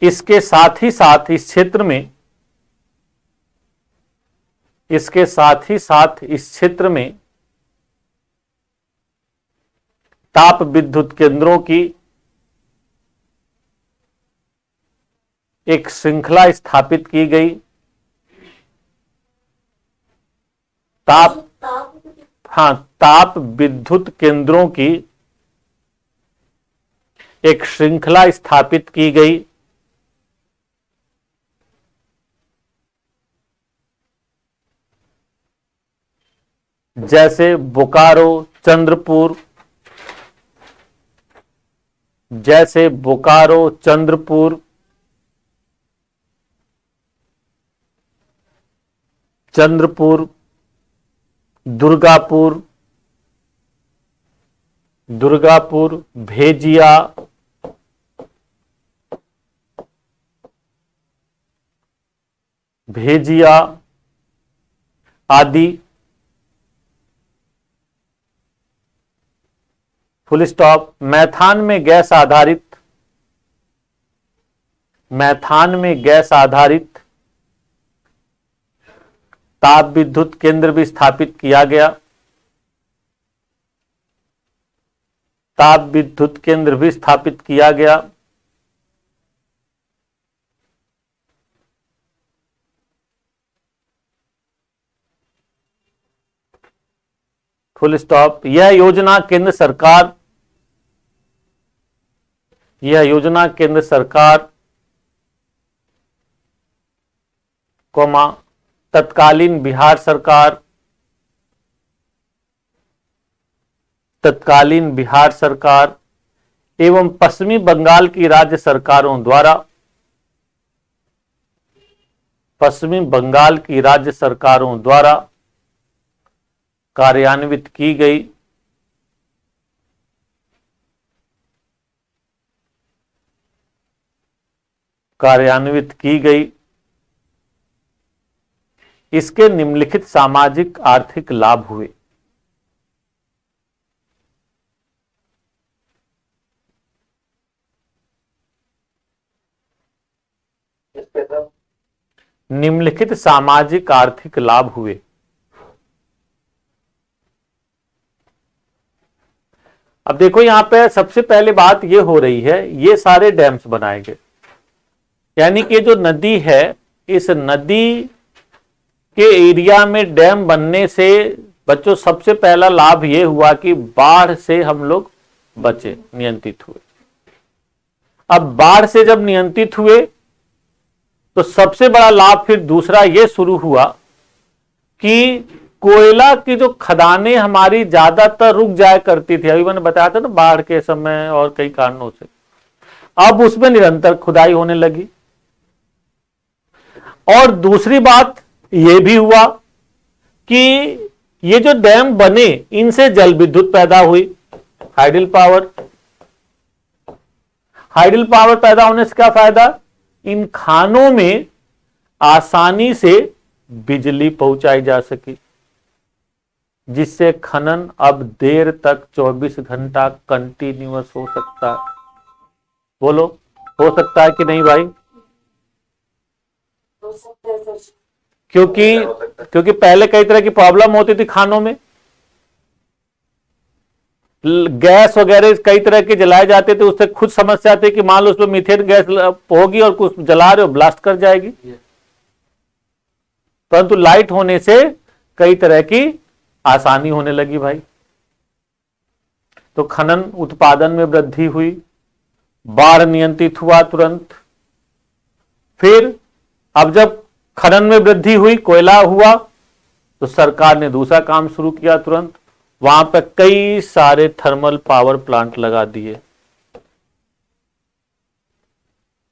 इसके साथ ही साथ इस क्षेत्र में ताप विद्युत केंद्रों की एक श्रृंखला स्थापित की गई। ताप विद्युत केंद्रों की एक श्रृंखला स्थापित की गई, जैसे बोकारो, चंद्रपुर, दुर्गापुर, भेजिया आदि। Full stop. मैथान में गैस आधारित ताप विद्युत केंद्र भी स्थापित किया गया। Full stop. यह योजना केंद्र सरकार कोमा तत्कालीन बिहार सरकार एवं पश्चिमी बंगाल की राज्य सरकारों द्वारा कार्यान्वित की गई। इसके निम्नलिखित सामाजिक आर्थिक लाभ हुए। निम्नलिखित सामाजिक आर्थिक लाभ हुए। अब देखो यहां पे सबसे पहले बात ये हो रही है, ये सारे डैम्स बनाए गए, यानी कि जो नदी है, इस नदी के एरिया में डैम बनने से बच्चों सबसे पहला लाभ ये हुआ कि बाढ़ से हम लोग बचे, नियंत्रित हुए। अब बाढ़ से जब नियंत्रित हुए तो सबसे बड़ा लाभ फिर दूसरा ये शुरू हुआ कि कोयला की जो खदानें हमारी ज्यादातर रुक जाया करती थी, अभी मैंने बताया था ना बाढ़ के समय और कई कारणों से, अब उसमें निरंतर खुदाई होने लगी। और दूसरी बात यह भी हुआ कि ये जो डैम बने इनसे जल विद्युत पैदा हुई, हाइडल पावर पैदा होने से क्या फायदा, इन खानों में आसानी से बिजली पहुंचाई जा सकी, जिससे खनन अब देर तक 24 घंटा कंटिन्यूअस हो सकता है। बोलो हो सकता है कि नहीं भाई? क्योंकि पहले कई तरह की प्रॉब्लम होती थी खानों में, गैस वगैरह कई तरह के जलाए जाते थे, उससे खुद समस्या थी कि मान लो उसमें मीथेन गैस होगी और कुछ जला रहे हो ब्लास्ट कर जाएगी। परंतु लाइट होने से कई तरह की आसानी होने लगी भाई। तो खनन उत्पादन में वृद्धि हुई, बाढ़ नियंत्रित हुआ तुरंत। फिर अब जब खनन में वृद्धि हुई, कोयला हुआ, तो सरकार ने दूसरा काम शुरू किया तुरंत, वहां पर कई सारे थर्मल पावर प्लांट लगा दिए,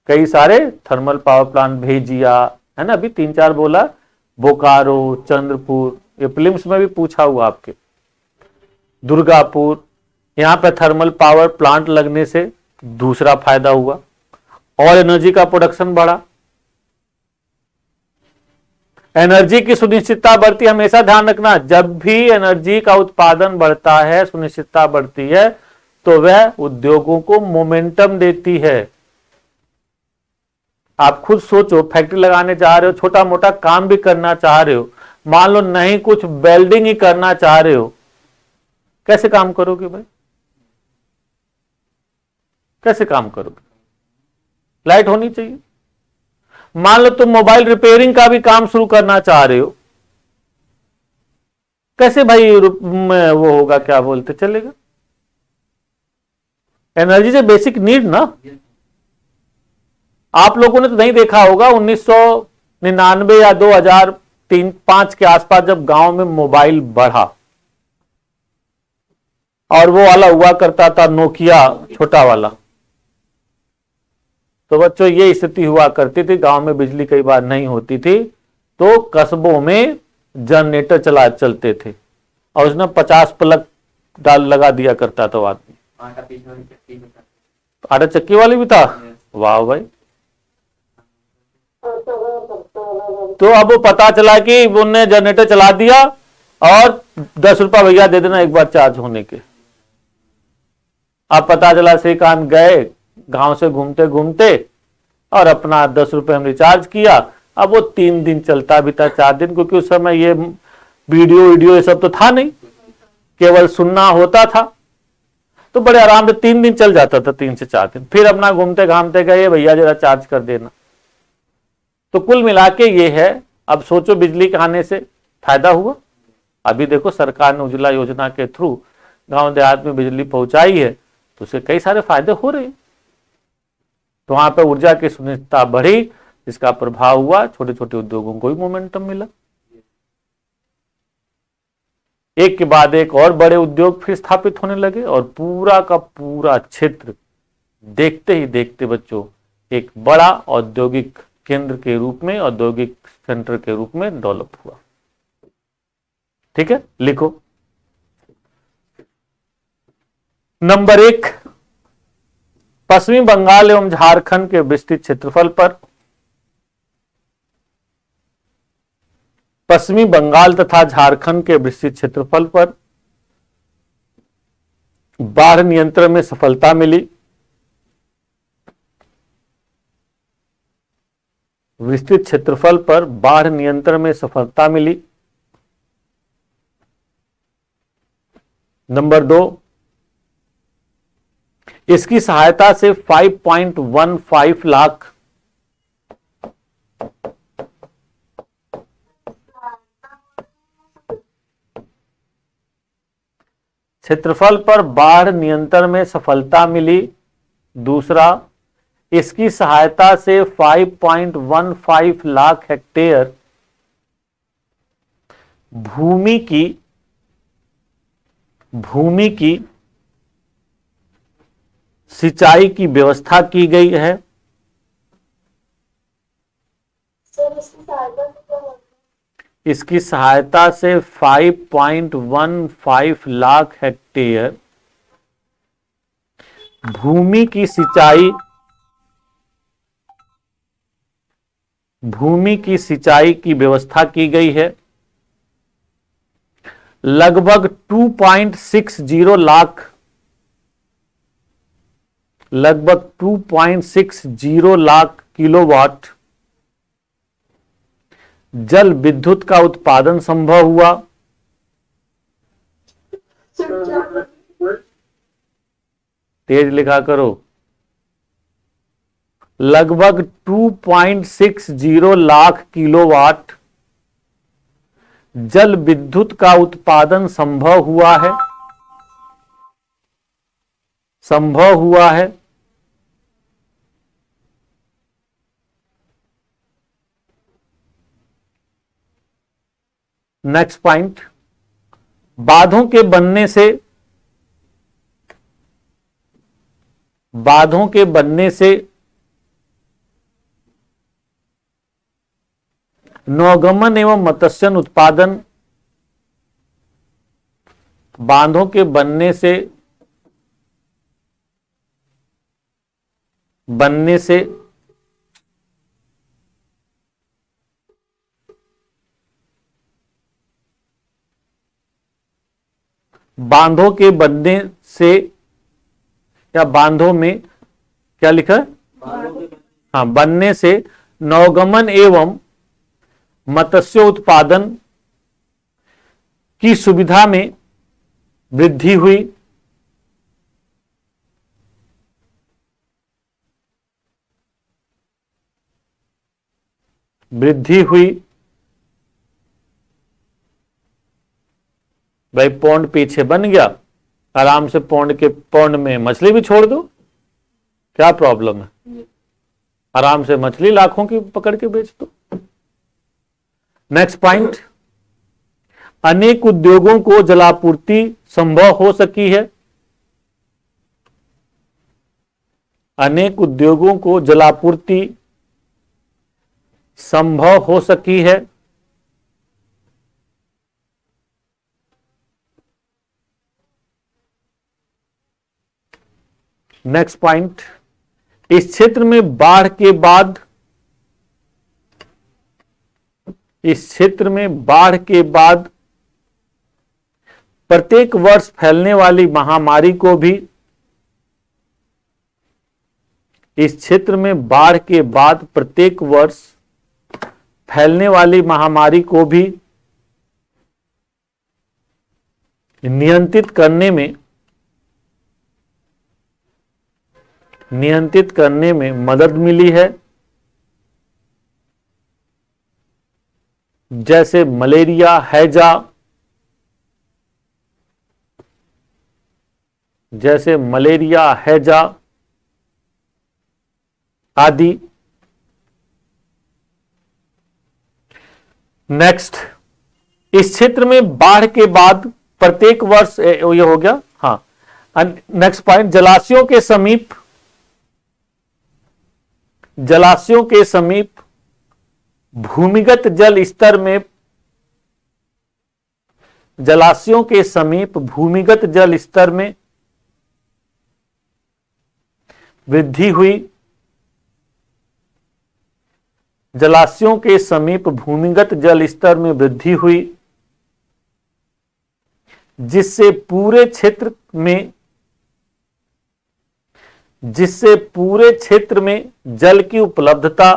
कई सारे थर्मल पावर प्लांट भेजिया, है ना, अभी 3-4 बोला, बोकारो, चंद्रपुर, ये फिल्म्स में भी पूछा हुआ आपके, दुर्गापुर, यहां पर थर्मल पावर प्लांट लगने से दूसरा फायदा हुआ और एनर्जी का प्रोडक्शन बढ़ा, एनर्जी की सुनिश्चितता बढ़ती। हमेशा ध्यान रखना, जब भी एनर्जी का उत्पादन बढ़ता है, सुनिश्चितता बढ़ती है, तो वह उद्योगों को मोमेंटम देती है। आप खुद सोचो, फैक्ट्री लगाने चाह रहे हो, छोटा मोटा काम भी करना चाह रहे हो, मान लो नहीं कुछ वेल्डिंग ही करना चाह रहे हो, कैसे काम करोगे भाई? कैसे काम करोगे? लाइट होनी चाहिए। मान लो तुम मोबाइल रिपेयरिंग का भी काम शुरू करना चाह रहे हो, कैसे भाई वो होगा, क्या बोलते, चलेगा? एनर्जी से बेसिक नीड ना। आप लोगों ने तो नहीं देखा होगा 1999 या 2003-05 के आसपास जब गांव में मोबाइल बढ़ा और वो वाला हुआ करता था नोकिया छोटा वाला, तो बच्चों ये स्थिति हुआ करती थी, गांव में बिजली कई बार नहीं होती थी, तो कस्बों में जनरेटर चलते थे और उसने 50 प्लग लगा दिया करता था आदमी। आटा चक्की वाली भी था, वाह भाई। तो अब वो पता चला कि उन्होंने जनरेटर चला दिया और 10 रुपया भैया दे देना एक बार चार्ज होने के। अब पता चला श्रीकांत गए गांव से घूमते घूमते और अपना 10 रुपए में रिचार्ज किया। अब वो 3 दिन चलता भी था, 4 दिन, क्योंकि उस समय ये वीडियो ये सब तो था नहीं, केवल सुनना होता था, तो बड़े आराम से 3 दिन चल जाता था, 3 से 4 दिन। फिर अपना घूमते घामते गए, भैया जरा चार्ज कर देना। तो कुल मिला के ये है, अब सोचो बिजली के आने से फायदा हुआ, अभी देखो सरकार ने उज्ज्वला योजना के थ्रू गांव देहात में बिजली पहुंचाई है, तो उससे कई सारे फायदे हो रहे हैं। तो वहां पर ऊर्जा की सुनिश्चितता बढ़ी, जिसका प्रभाव हुआ छोटे छोटे उद्योगों को भी मोमेंटम मिला। एक के बाद एक और बड़े उद्योग फिर स्थापित होने लगे और पूरा का पूरा क्षेत्र देखते ही देखते बच्चों एक बड़ा औद्योगिक केंद्र के रूप में, औद्योगिक सेंटर के रूप में डेवलप हुआ। ठीक है, लिखो। नंबर 1, पश्चिमी बंगाल एवं झारखंड के विस्तृत क्षेत्रफल पर पश्चिमी बंगाल तथा झारखंड के विस्तृत क्षेत्रफल पर बाढ़ नियंत्रण में सफलता मिली। विस्तृत क्षेत्रफल पर बाढ़ नियंत्रण में सफलता मिली। नंबर 2, इसकी सहायता से 5.15 लाख क्षेत्रफल पर बाढ़ नियंत्रण में सफलता मिली। दूसरा, इसकी सहायता से 5.15 लाख हेक्टेयर भूमि की सिंचाई की व्यवस्था की गई है। इसकी सहायता से 5.15 लाख हेक्टेयर भूमि की सिंचाई की व्यवस्था की गई है। लगभग 2.60 लाख किलोवाट जल विद्युत का उत्पादन संभव हुआ। तेज लिखा करो। लगभग 2.60 लाख किलोवाट जल विद्युत का उत्पादन संभव हुआ है। नेक्स्ट पॉइंट, बांधों के बनने से नौगमन एवं मत्स्यन उत्पादन, बांधों के बनने से या बांधों में क्या लिखा है? हाँ, बनने से नौगमन एवं मत्स्य उत्पादन की सुविधा में वृद्धि हुई। भाई पौंड पीछे बन गया, आराम से पौंड में मछली भी छोड़ दो, क्या प्रॉब्लम है? आराम से मछली लाखों की पकड़ के बेच दो। नेक्स्ट पॉइंट, अनेक उद्योगों को जलापूर्ति संभव हो सकी है। अनेक उद्योगों को जलापूर्ति संभव हो सकी है। नेक्स्ट पॉइंट, इस क्षेत्र में बाढ़ के बाद प्रत्येक वर्ष फैलने वाली महामारी को भी इस क्षेत्र में बाढ़ के बाद प्रत्येक वर्ष फैलने वाली महामारी को भी नियंत्रित करने में मदद मिली है। जैसे मलेरिया, हैजा, जैसे मलेरिया, हैजा आदि। नेक्स्ट, इस क्षेत्र में बाढ़ के बाद प्रत्येक वर्ष ये हो गया। हाँ, नेक्स्ट पॉइंट, जलाशयों के समीप भूमिगत जल स्तर में वृद्धि हुई। जलाशयों के समीप भूमिगत जल स्तर में वृद्धि हुई, जिससे पूरे क्षेत्र में जल की उपलब्धता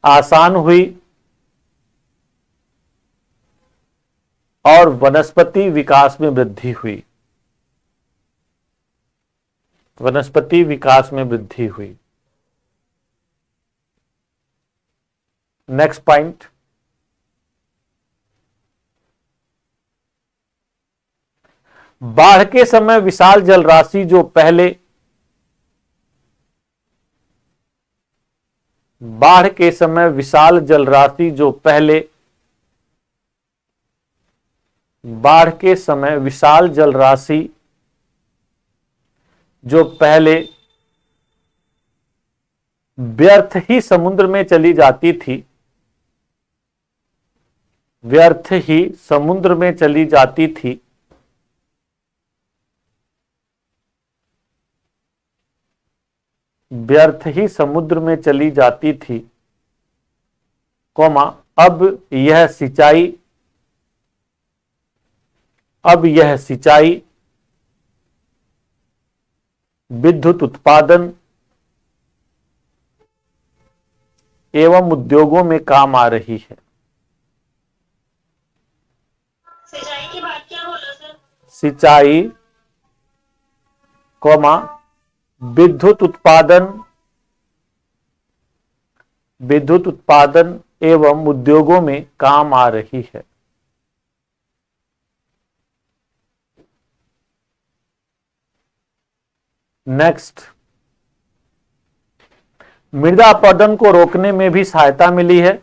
आसान हुई और वनस्पति विकास में वृद्धि हुई। नेक्स्ट पॉइंट, बाढ़ के समय विशाल जलराशि जो पहले व्यर्थ ही समुद्र में चली जाती थी, अब यह सिंचाई, विद्युत उत्पादन एवं उद्योगों में काम आ रही है। सिंचाई की बात क्या बोला सर? सिंचाई, विद्युत उत्पादन एवं उद्योगों में काम आ रही है। नेक्स्ट, मृदा अपरदन को रोकने में भी सहायता मिली है।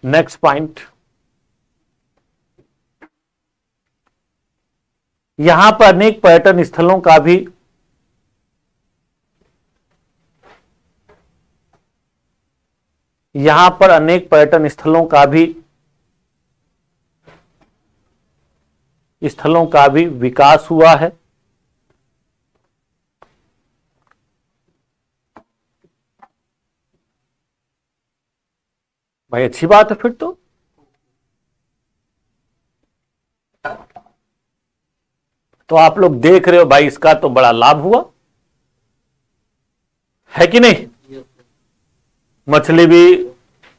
नेक्स्ट पॉइंट, यहां पर अनेक पर्यटन स्थलों का भी विकास हुआ है। भाई अच्छी बात है फिर तो आप लोग देख रहे हो भाई, इसका तो बड़ा लाभ हुआ है कि नहीं। मछली भी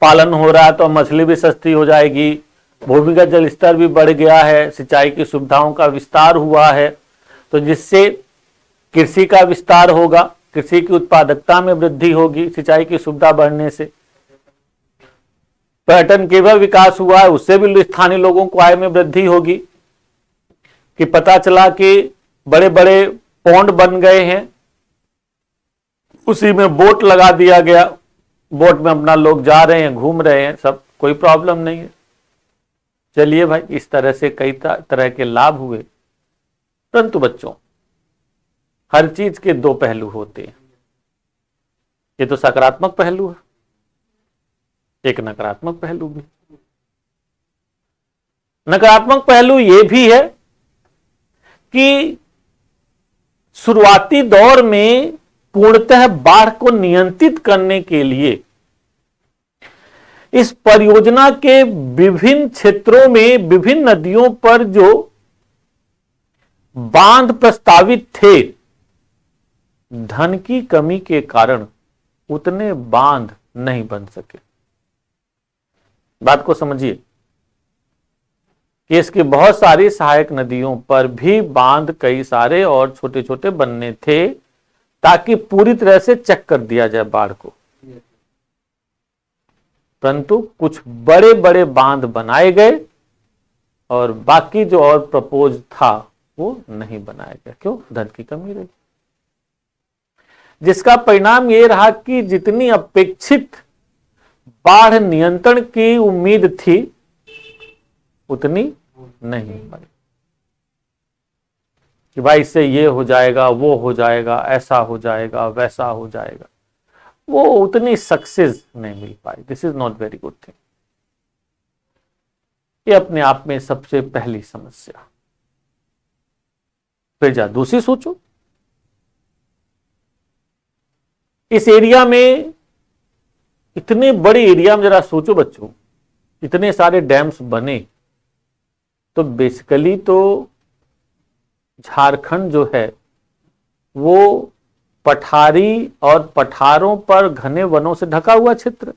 पालन हो रहा है तो मछली भी सस्ती हो जाएगी, भूमिगत जल स्तर भी बढ़ गया है, सिंचाई की सुविधाओं का विस्तार हुआ है, तो जिससे कृषि का विस्तार होगा, कृषि की उत्पादकता में वृद्धि होगी सिंचाई की सुविधा बढ़ने से। पर्यटन के भी विकास हुआ है, उससे भी स्थानीय लोगों को आय में वृद्धि होगी कि पता चला कि बड़े बड़े पौंड बन गए हैं, उसी में बोट लगा दिया गया, बोट में अपना लोग जा रहे हैं, घूम रहे हैं, सब कोई प्रॉब्लम नहीं है। चलिए भाई, इस तरह से कई तरह के लाभ हुए। परंतु बच्चों, हर चीज के दो पहलू होते हैं। ये तो सकारात्मक पहलू है, एक नकारात्मक पहलू भी। नकारात्मक पहलू यह भी है कि शुरुआती दौर में पूर्णतः बाढ़ को नियंत्रित करने के लिए इस परियोजना के विभिन्न क्षेत्रों में विभिन्न नदियों पर जो बांध प्रस्तावित थे, धन की कमी के कारण उतने बांध नहीं बन सके। बात को समझिए कि इसकी बहुत सारी सहायक नदियों पर भी बांध कई सारे और छोटे छोटे बनने थे ताकि पूरी तरह से चेक कर दिया जाए बाढ़ को, परंतु कुछ बड़े बड़े बांध बनाए गए और बाकी जो और प्रपोज था वो नहीं बनाया गया। क्यों? धन की कमी रही, जिसका परिणाम ये रहा कि जितनी अपेक्षित बाढ़ नियंत्रण की उम्मीद थी उतनी नहीं पाई कि भाई इससे ये हो जाएगा, वो हो जाएगा, ऐसा हो जाएगा, वैसा हो जाएगा, वो उतनी सक्सेस नहीं मिल पाई। This is not very good thing. ये अपने आप में सबसे पहली समस्या। फिर जा दूसरी सोचो, इस एरिया में, इतने बड़े एरिया में जरा सोचो बच्चों, इतने सारे डैम्स बने तो बेसिकली तो झारखंड जो है वो पठारी और पठारों पर घने वनों से ढका हुआ क्षेत्र।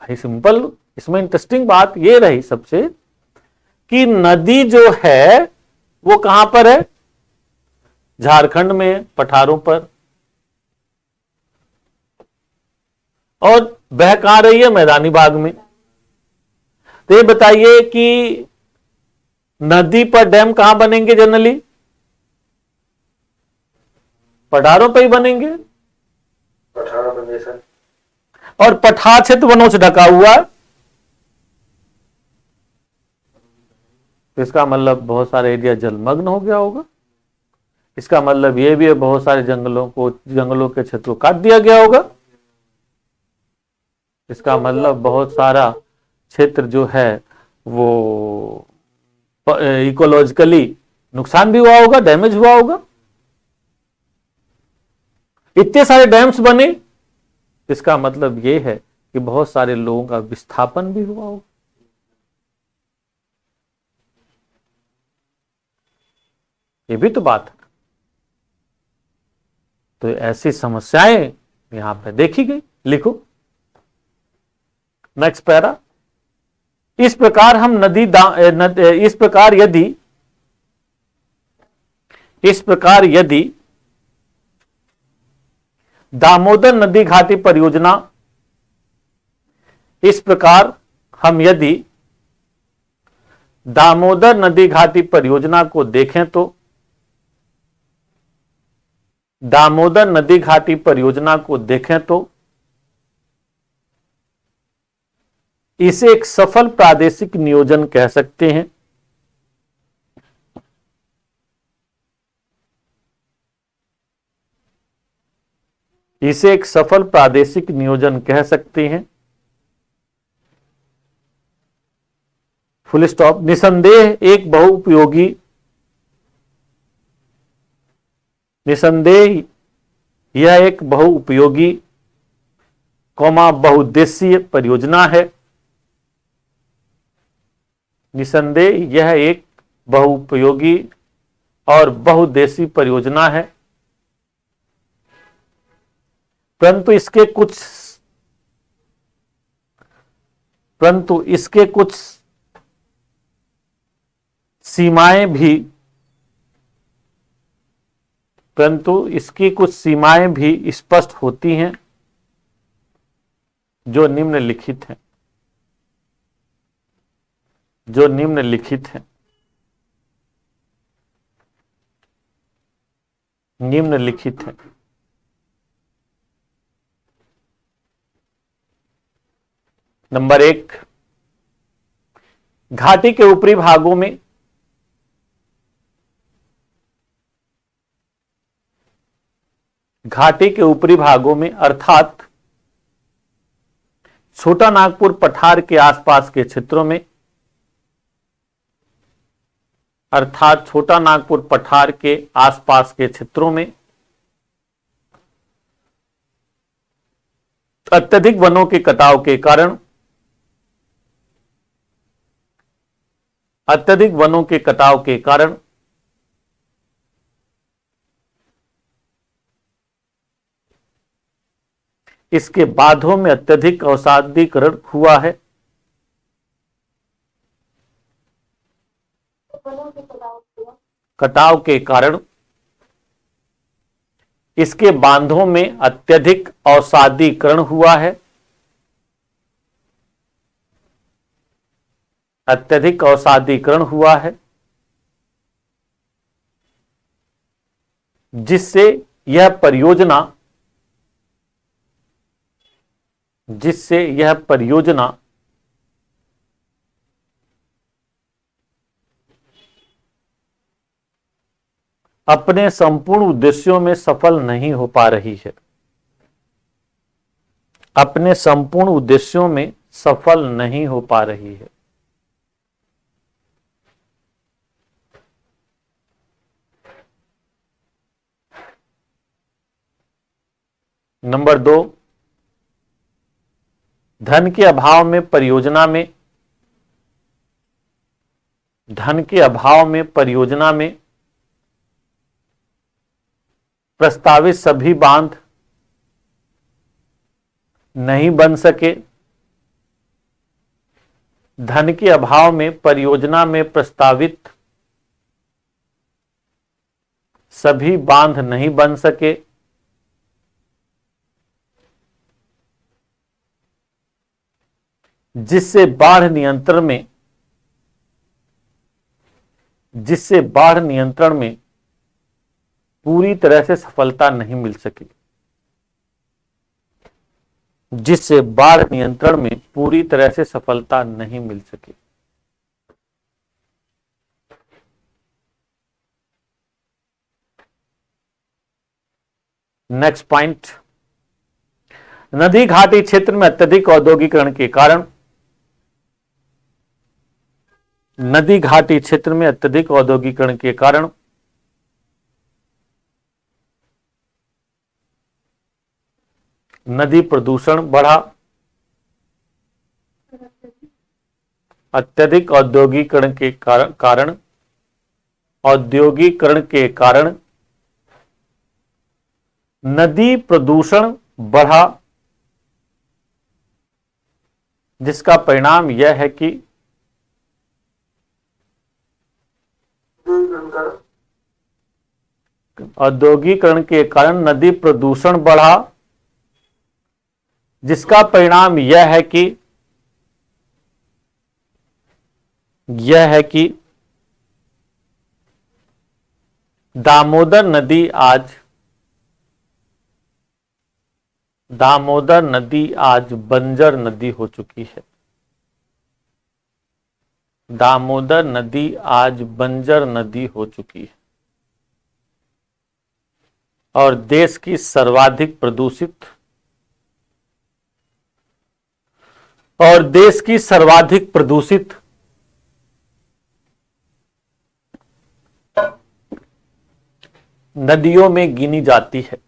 भाई सिंपल, इसमें इंटरेस्टिंग बात ये रही सबसे कि नदी जो है वो कहां पर है? झारखंड में पठारों पर, और बह कहां रही है? मैदानी भाग में। तो ये बताइए कि नदी पर डैम कहां बनेंगे? जनरली पठारों पर ही बनेंगे। पठार बने सर। और पठार क्षेत्र वनों से ढका हुआ, तो इसका मतलब बहुत सारे एरिया जलमग्न हो गया होगा। इसका मतलब ये भी है बहुत सारे जंगलों के क्षेत्रों काट दिया गया होगा। इसका मतलब बहुत सारा क्षेत्र जो है वो इकोलॉजिकली नुकसान भी हुआ होगा, डैमेज हुआ होगा। इतने सारे डैम्स बने, इसका मतलब ये है कि बहुत सारे लोगों का विस्थापन भी हुआ होगा। ये भी तो बात है। तो ऐसी समस्याएं यहां पे देखी गई। लिखो नेक्स्ट पैरा। इस प्रकार हम इस प्रकार यदि दामोदर नदी घाटी परियोजना, इस प्रकार हम यदि दामोदर नदी घाटी परियोजना को देखें तो दामोदर नदी घाटी परियोजना को देखें तो इसे एक सफल प्रादेशिक नियोजन कह सकते हैं। इसे एक सफल प्रादेशिक नियोजन कह सकते हैं। Full stop. निसंदेह एक बहुउपयोगी, निसंदेह यह एक बहुउपयोगी बहुउद्देशीय परियोजना है। निसंदेह यह एक बहुउपयोगी और बहुउद्देशीय परियोजना है, परंतु इसके कुछ सीमाएं भी स्पष्ट होती हैं जो निम्नलिखित हैं। नंबर 1, घाटी के ऊपरी भागों में अर्थात छोटा नागपुर पठार के आसपास के क्षेत्रों में, अत्यधिक वनों के कटाव के कारण, अत्यधिक वनों के कटाव के कारण इसके बांधों में अत्यधिक अवसादीकरण हुआ है। कटाव के कारण इसके बांधों में अत्यधिक अवसादीकरण हुआ है। अत्यधिक अवसादीकरण हुआ है, जिससे यह परियोजना अपने संपूर्ण उद्देश्यों में सफल नहीं हो पा रही है। अपने संपूर्ण उद्देश्यों में सफल नहीं हो पा रही है। नंबर 2, धन के अभाव में परियोजना में प्रस्तावित सभी बांध नहीं बन सके। धन के अभाव में परियोजना में प्रस्तावित सभी बांध नहीं बन सके, जिससे बाढ़ नियंत्रण में पूरी तरह से सफलता नहीं मिल सकी। जिससे बाढ़ नियंत्रण में पूरी तरह से सफलता नहीं मिल सकी। नेक्स्ट पॉइंट, नदी घाटी क्षेत्र में अत्यधिक औद्योगिकरण के कारण, नदी घाटी क्षेत्र में अत्यधिक औद्योगिकरण के कारण नदी प्रदूषण बढ़ा। अत्यधिक औद्योगिकरण के कारण नदी प्रदूषण बढ़ा, जिसका परिणाम यह है कि औद्योगिकरण के कारण नदी प्रदूषण बढ़ा, जिसका परिणाम यह है कि दामोदर नदी आज बंजर नदी हो चुकी है। दामोदर नदी आज बंजर नदी हो चुकी है और देश की सर्वाधिक प्रदूषित नदियों में गिनी जाती है।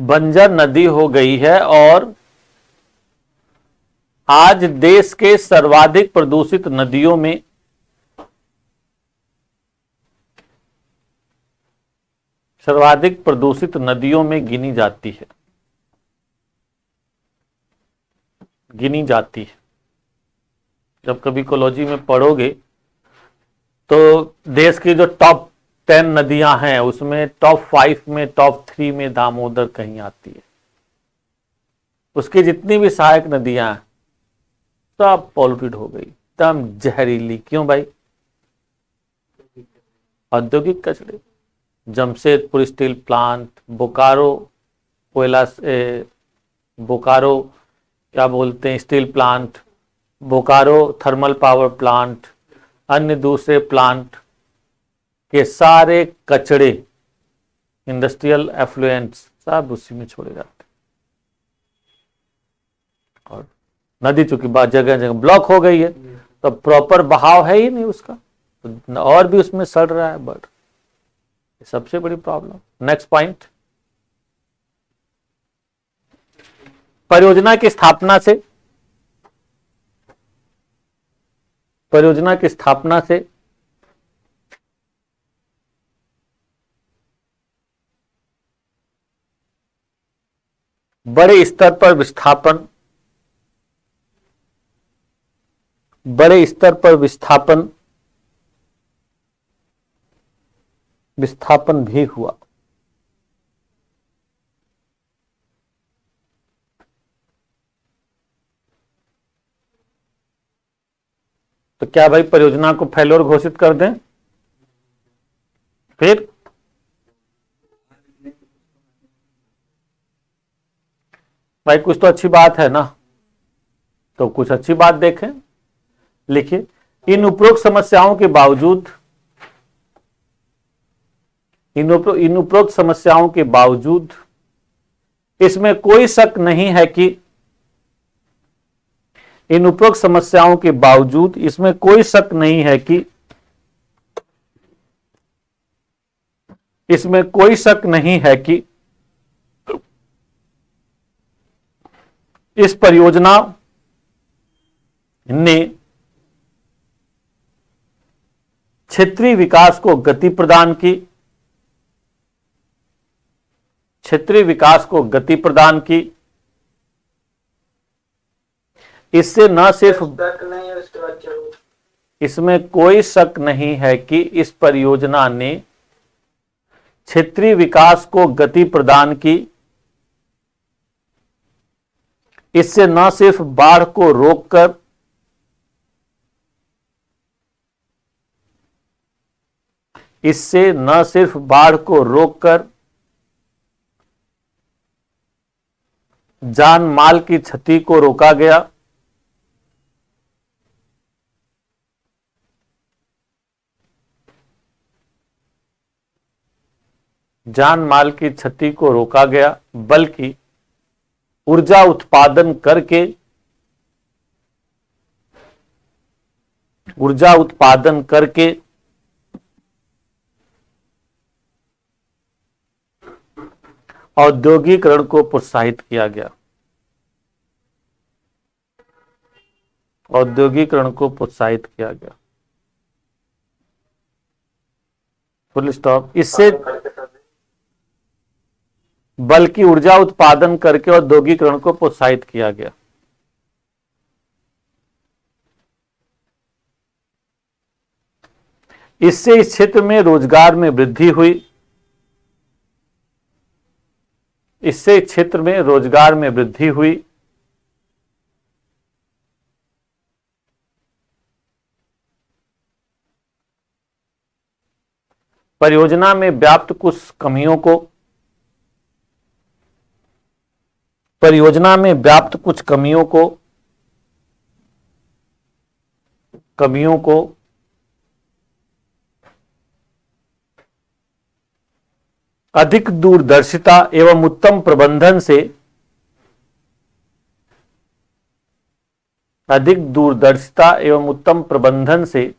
बंजर नदी हो गई है और आज देश के सर्वाधिक प्रदूषित नदियों में गिनी जाती है। जब कभी इकोलॉजी में पढ़ोगे तो देश की जो टॉप 10 नदियां हैं उसमें टॉप 5 में, टॉप 3 में दामोदर कहीं आती है। उसकी जितनी भी सहायक नदियां हैं सब पॉल्यूटेड हो गई, एकदम जहरीली। क्यों भाई? औद्योगिक कचरे। जमशेदपुर स्टील प्लांट, बोकारो क्या बोलते हैं steel plant, Bokaro thermal power plant, अन्य दूसरे प्लांट के सारे कचड़े, इंडस्ट्रियल एफ्लुएंट्स सब उसी में छोड़े जाते और नदी चूंकि जगह जगह ब्लॉक हो गई है तो प्रॉपर बहाव है ही नहीं उसका, तो और भी उसमें सड़ रहा है बर्ड, सबसे बड़ी प्रॉब्लम। नेक्स्ट पॉइंट, परियोजना की स्थापना से बड़े स्तर पर विस्थापन भी हुआ। तो क्या भाई परियोजना को फेल्योर घोषित कर दें? फिर भाई कुछ तो अच्छी बात है ना, तो कुछ अच्छी बात देखें। लिखिए, इन उपरोक्त समस्याओं के बावजूद इसमें कोई शक नहीं है कि इस परियोजना ने क्षेत्रीय विकास को गति प्रदान की। इससे न सिर्फ इसमें कोई शक नहीं है कि इस परियोजना ने क्षेत्रीय विकास को गति प्रदान की। इससे न सिर्फ बाढ़ को रोककर जान माल की क्षति को रोका गया, बल्कि ऊर्जा उत्पादन करके औद्योगिकरण को प्रोत्साहित किया गया। Full stop. इससे बल्कि ऊर्जा उत्पादन करके औद्योगिकरण को प्रोत्साहित किया गया। इससे इस क्षेत्र में रोजगार में वृद्धि हुई। परियोजना में व्याप्त कुछ कमियों को अधिक दूरदर्शिता एवं उत्तम प्रबंधन से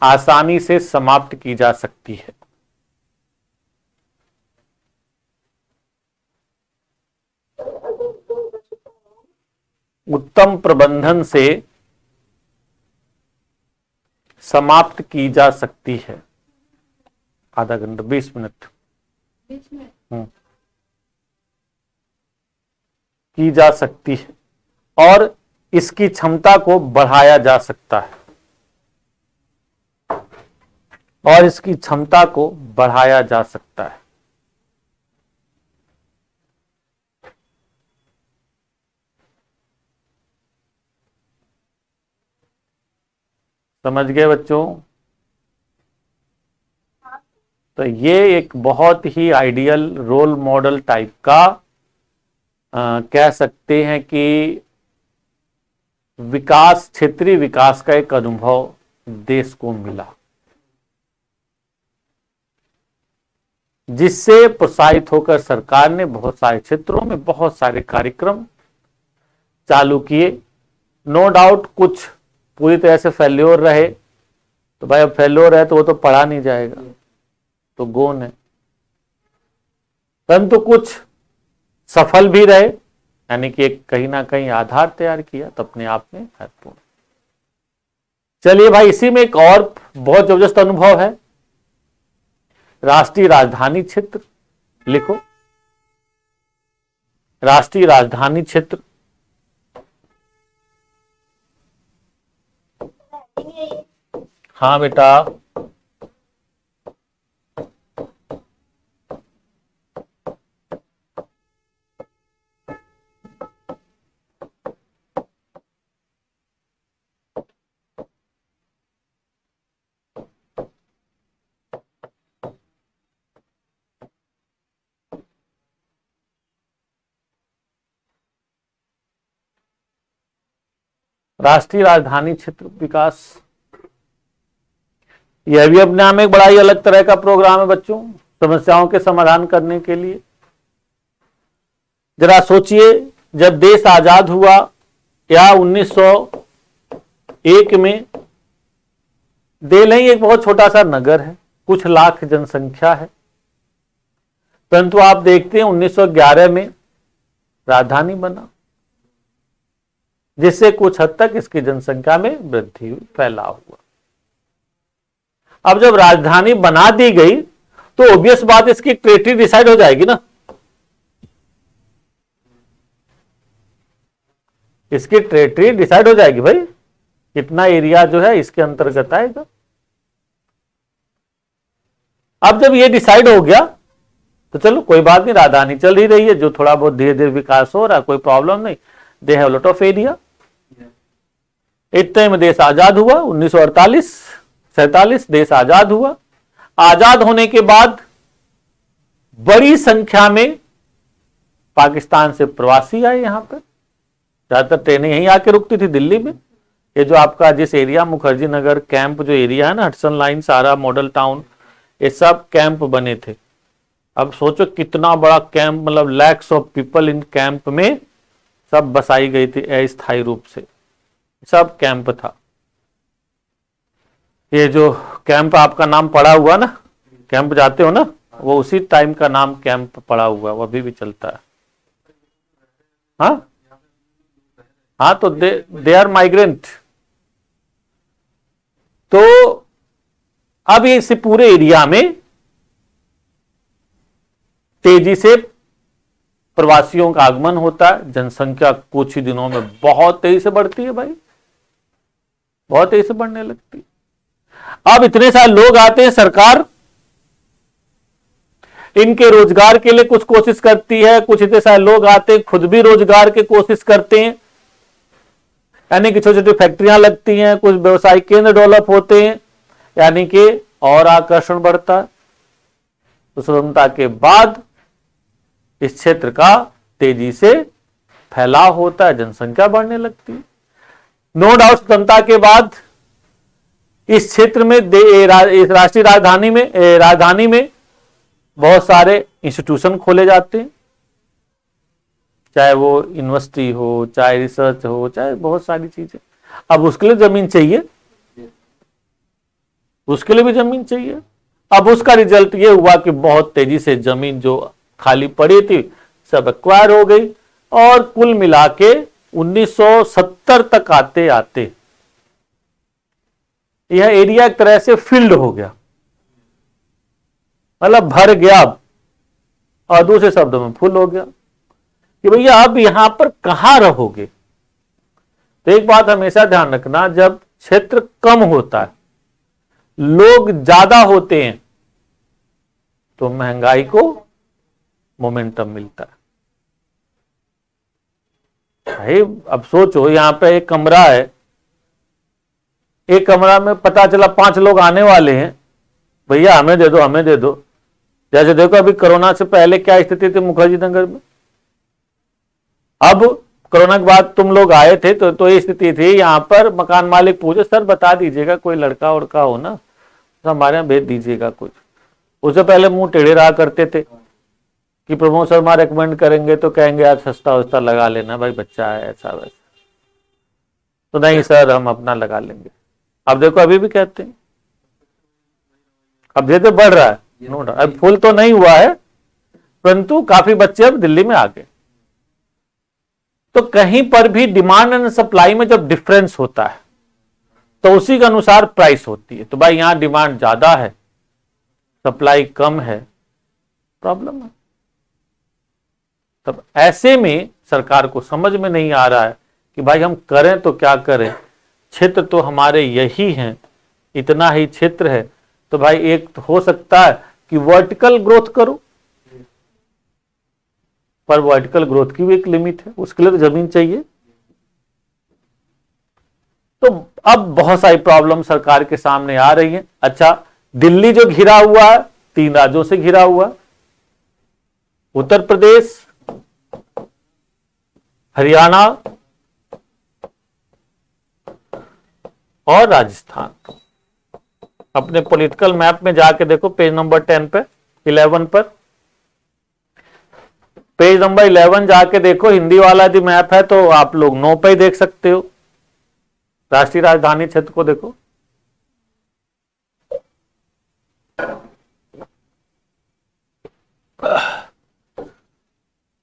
आसानी से समाप्त की जा सकती है। उत्तम प्रबंधन से समाप्त की जा सकती है। आधा घंटा 20 मिनट की जा सकती है और इसकी क्षमता को बढ़ाया जा सकता है। समझ गए बच्चों? तो ये एक बहुत ही आइडियल रोल मॉडल टाइप का कह सकते हैं कि क्षेत्रीय विकास का एक अनुभव देश को मिला, जिससे प्रोत्साहित होकर सरकार ने बहुत सारे क्षेत्रों में बहुत सारे कार्यक्रम चालू किए। नो डाउट कुछ पूरी तरह से फेल्योर रहे, तो भाई अब फेल्योर है तो वो तो पढ़ा नहीं जाएगा, तो गौन है। परंतु कुछ सफल भी रहे, यानी कि एक कहीं ना कहीं आधार तैयार किया, तो अपने आप में महत्वपूर्ण। चलिए भाई, इसी में एक और बहुत जबरदस्त अनुभव है, राष्ट्रीय राजधानी क्षेत्र। लिखो राष्ट्रीय राजधानी क्षेत्र। हाँ बेटा, राष्ट्रीय राजधानी क्षेत्र विकास, यह भी अपने आप में एक बड़ा ही अलग तरह का प्रोग्राम है बच्चों, समस्याओं के समाधान करने के लिए। जरा सोचिए, जब देश आजाद हुआ या 1901 में, देलही एक बहुत छोटा सा नगर है, कुछ लाख जनसंख्या है, परंतु आप देखते हैं 1911 में राजधानी बना, जिससे कुछ हद तक इसकी जनसंख्या में वृद्धि हुई, फैलाव हुआ। अब जब राजधानी बना दी गई तो ऑब्वियस बात इसकी टेरिटरी डिसाइड हो जाएगी ना, इसकी टेरिटरी डिसाइड हो जाएगी भाई, कितना एरिया जो है इसके अंतर्गत आएगा। अब जब ये डिसाइड हो गया तो चलो कोई बात नहीं, राजधानी चल ही रही है, जो थोड़ा बहुत धीरे धीरे विकास हो रहा है, कोई प्रॉब्लम नहीं, they have lot of area. इतने में देश आजाद हुआ, 1947 देश आजाद हुआ। आजाद होने के बाद बड़ी संख्या में पाकिस्तान से प्रवासी आए यहां पर, ज्यादातर ट्रेनें यहीं आके रुकती थी दिल्ली में। ये जो आपका जिस एरिया मुखर्जी नगर कैंप जो एरिया है ना, हडसन लाइन, सारा मॉडल टाउन, ये सब कैंप बने थे। अब सोचो कितना बड़ा कैंप, मतलब lakhs of people in camp में सब बसाई गई थी अस्थायी रूप से, सब कैंप था। ये जो कैंप आपका नाम पड़ा हुआ ना, कैंप जाते हो ना, वो उसी टाइम का नाम कैंप पड़ा हुआ, वो अभी भी चलता है। हाँ हाँ, तो दे आर माइग्रेंट। तो अब इस पूरे एरिया में तेजी से प्रवासियों का आगमन होता है, जनसंख्या कुछ ही दिनों में बहुत तेजी से बढ़ती है भाई, बहुत तेजी से बढ़ने लगती है। अब इतने सारे लोग आते हैं, सरकार इनके रोजगार के लिए कुछ कोशिश करती है, कुछ इतने सारे लोग आते हैं खुद भी रोजगार की कोशिश करते हैं, यानी कि छोटी छोटी फैक्ट्रियां लगती हैं, कुछ व्यवसायिक केंद्र डेवलप होते हैं, यानी कि और आकर्षण बढ़ता है। तो स्वतंत्रता के बाद इस क्षेत्र का तेजी से फैलाव होता है, जनसंख्या बढ़ने लगती है। नो डाउट स्वतंत्रता के बाद इस क्षेत्र में इस राष्ट्रीय राजधानी में बहुत सारे इंस्टीट्यूशन खोले जाते हैं, चाहे वो यूनिवर्सिटी हो, चाहे रिसर्च हो, चाहे बहुत सारी चीजें। अब उसके लिए जमीन चाहिए, उसके लिए भी जमीन चाहिए। अब उसका रिजल्ट ये हुआ कि बहुत तेजी से जमीन जो खाली पड़ी थी सब एक्वायर हो गई, और कुल मिला के 1970 तक आते आते यह एरिया एक तरह से फील्ड हो गया, मतलब भर गया अब, और दूसरे शब्दों में फुल हो गया कि भैया अब यहां पर कहां रहोगे। तो एक बात हमेशा ध्यान रखना, जब क्षेत्र कम होता है, लोग ज्यादा होते हैं, तो महंगाई को मोमेंटम मिलता है। भाई अब सोचो, यहां पे एक कमरा है, एक कमरा में पता चला 5 लोग आने वाले हैं, भैया हमें दे दो, हमें दे दो। जैसे देखो अभी कोरोना से पहले क्या स्थिति थी मुखर्जी नगर में, अब कोरोना के बाद तुम लोग आए थे तो ये स्थिति थी। यहां पर मकान मालिक पूछे, सर बता दीजिएगा कोई लड़का उड़का हो ना, तो हमारे यहाँ भेज दीजिएगा कुछ। उससे पहले मुंह टेढ़े रहा करते थे कि प्रमोद शर्मा रेकमेंड करेंगे तो कहेंगे यार सस्ता वस्ता लगा लेना भाई, बच्चा है, ऐसा वैसा। तो नहीं सर हम अपना लगा लेंगे। अब देखो अभी भी कहते हैं, अब धीरे बढ़ रहा है, नो डाउट। अब फुल तो नहीं हुआ है, परंतु काफी बच्चे अब दिल्ली में आ गए। तो कहीं पर भी डिमांड एंड सप्लाई में जब डिफरेंस होता है तो उसी के अनुसार प्राइस होती है। तो भाई यहां डिमांड ज्यादा है, सप्लाई कम है, प्रॉब्लम है। तब ऐसे में सरकार को समझ में नहीं आ रहा है कि भाई हम करें तो क्या करें, क्षेत्र तो हमारे यही हैं, इतना ही क्षेत्र है। तो भाई एक तो हो सकता है कि वर्टिकल ग्रोथ करो, पर वर्टिकल ग्रोथ की भी एक लिमिट है, उसके लिए तो जमीन चाहिए। तो अब बहुत सारी प्रॉब्लम सरकार के सामने आ रही है। अच्छा, दिल्ली जो घिरा हुआ है, 3 राज्यों से घिरा हुआ, उत्तर प्रदेश, हरियाणा और राजस्थान। अपने पॉलिटिकल मैप में जाके देखो, पेज नंबर 10 पे, 11 पर, पेज नंबर 11 जाके देखो, हिंदी वाला जो मैप है तो आप लोग 9 पे ही देख सकते हो। राष्ट्रीय राजधानी क्षेत्र को देखो,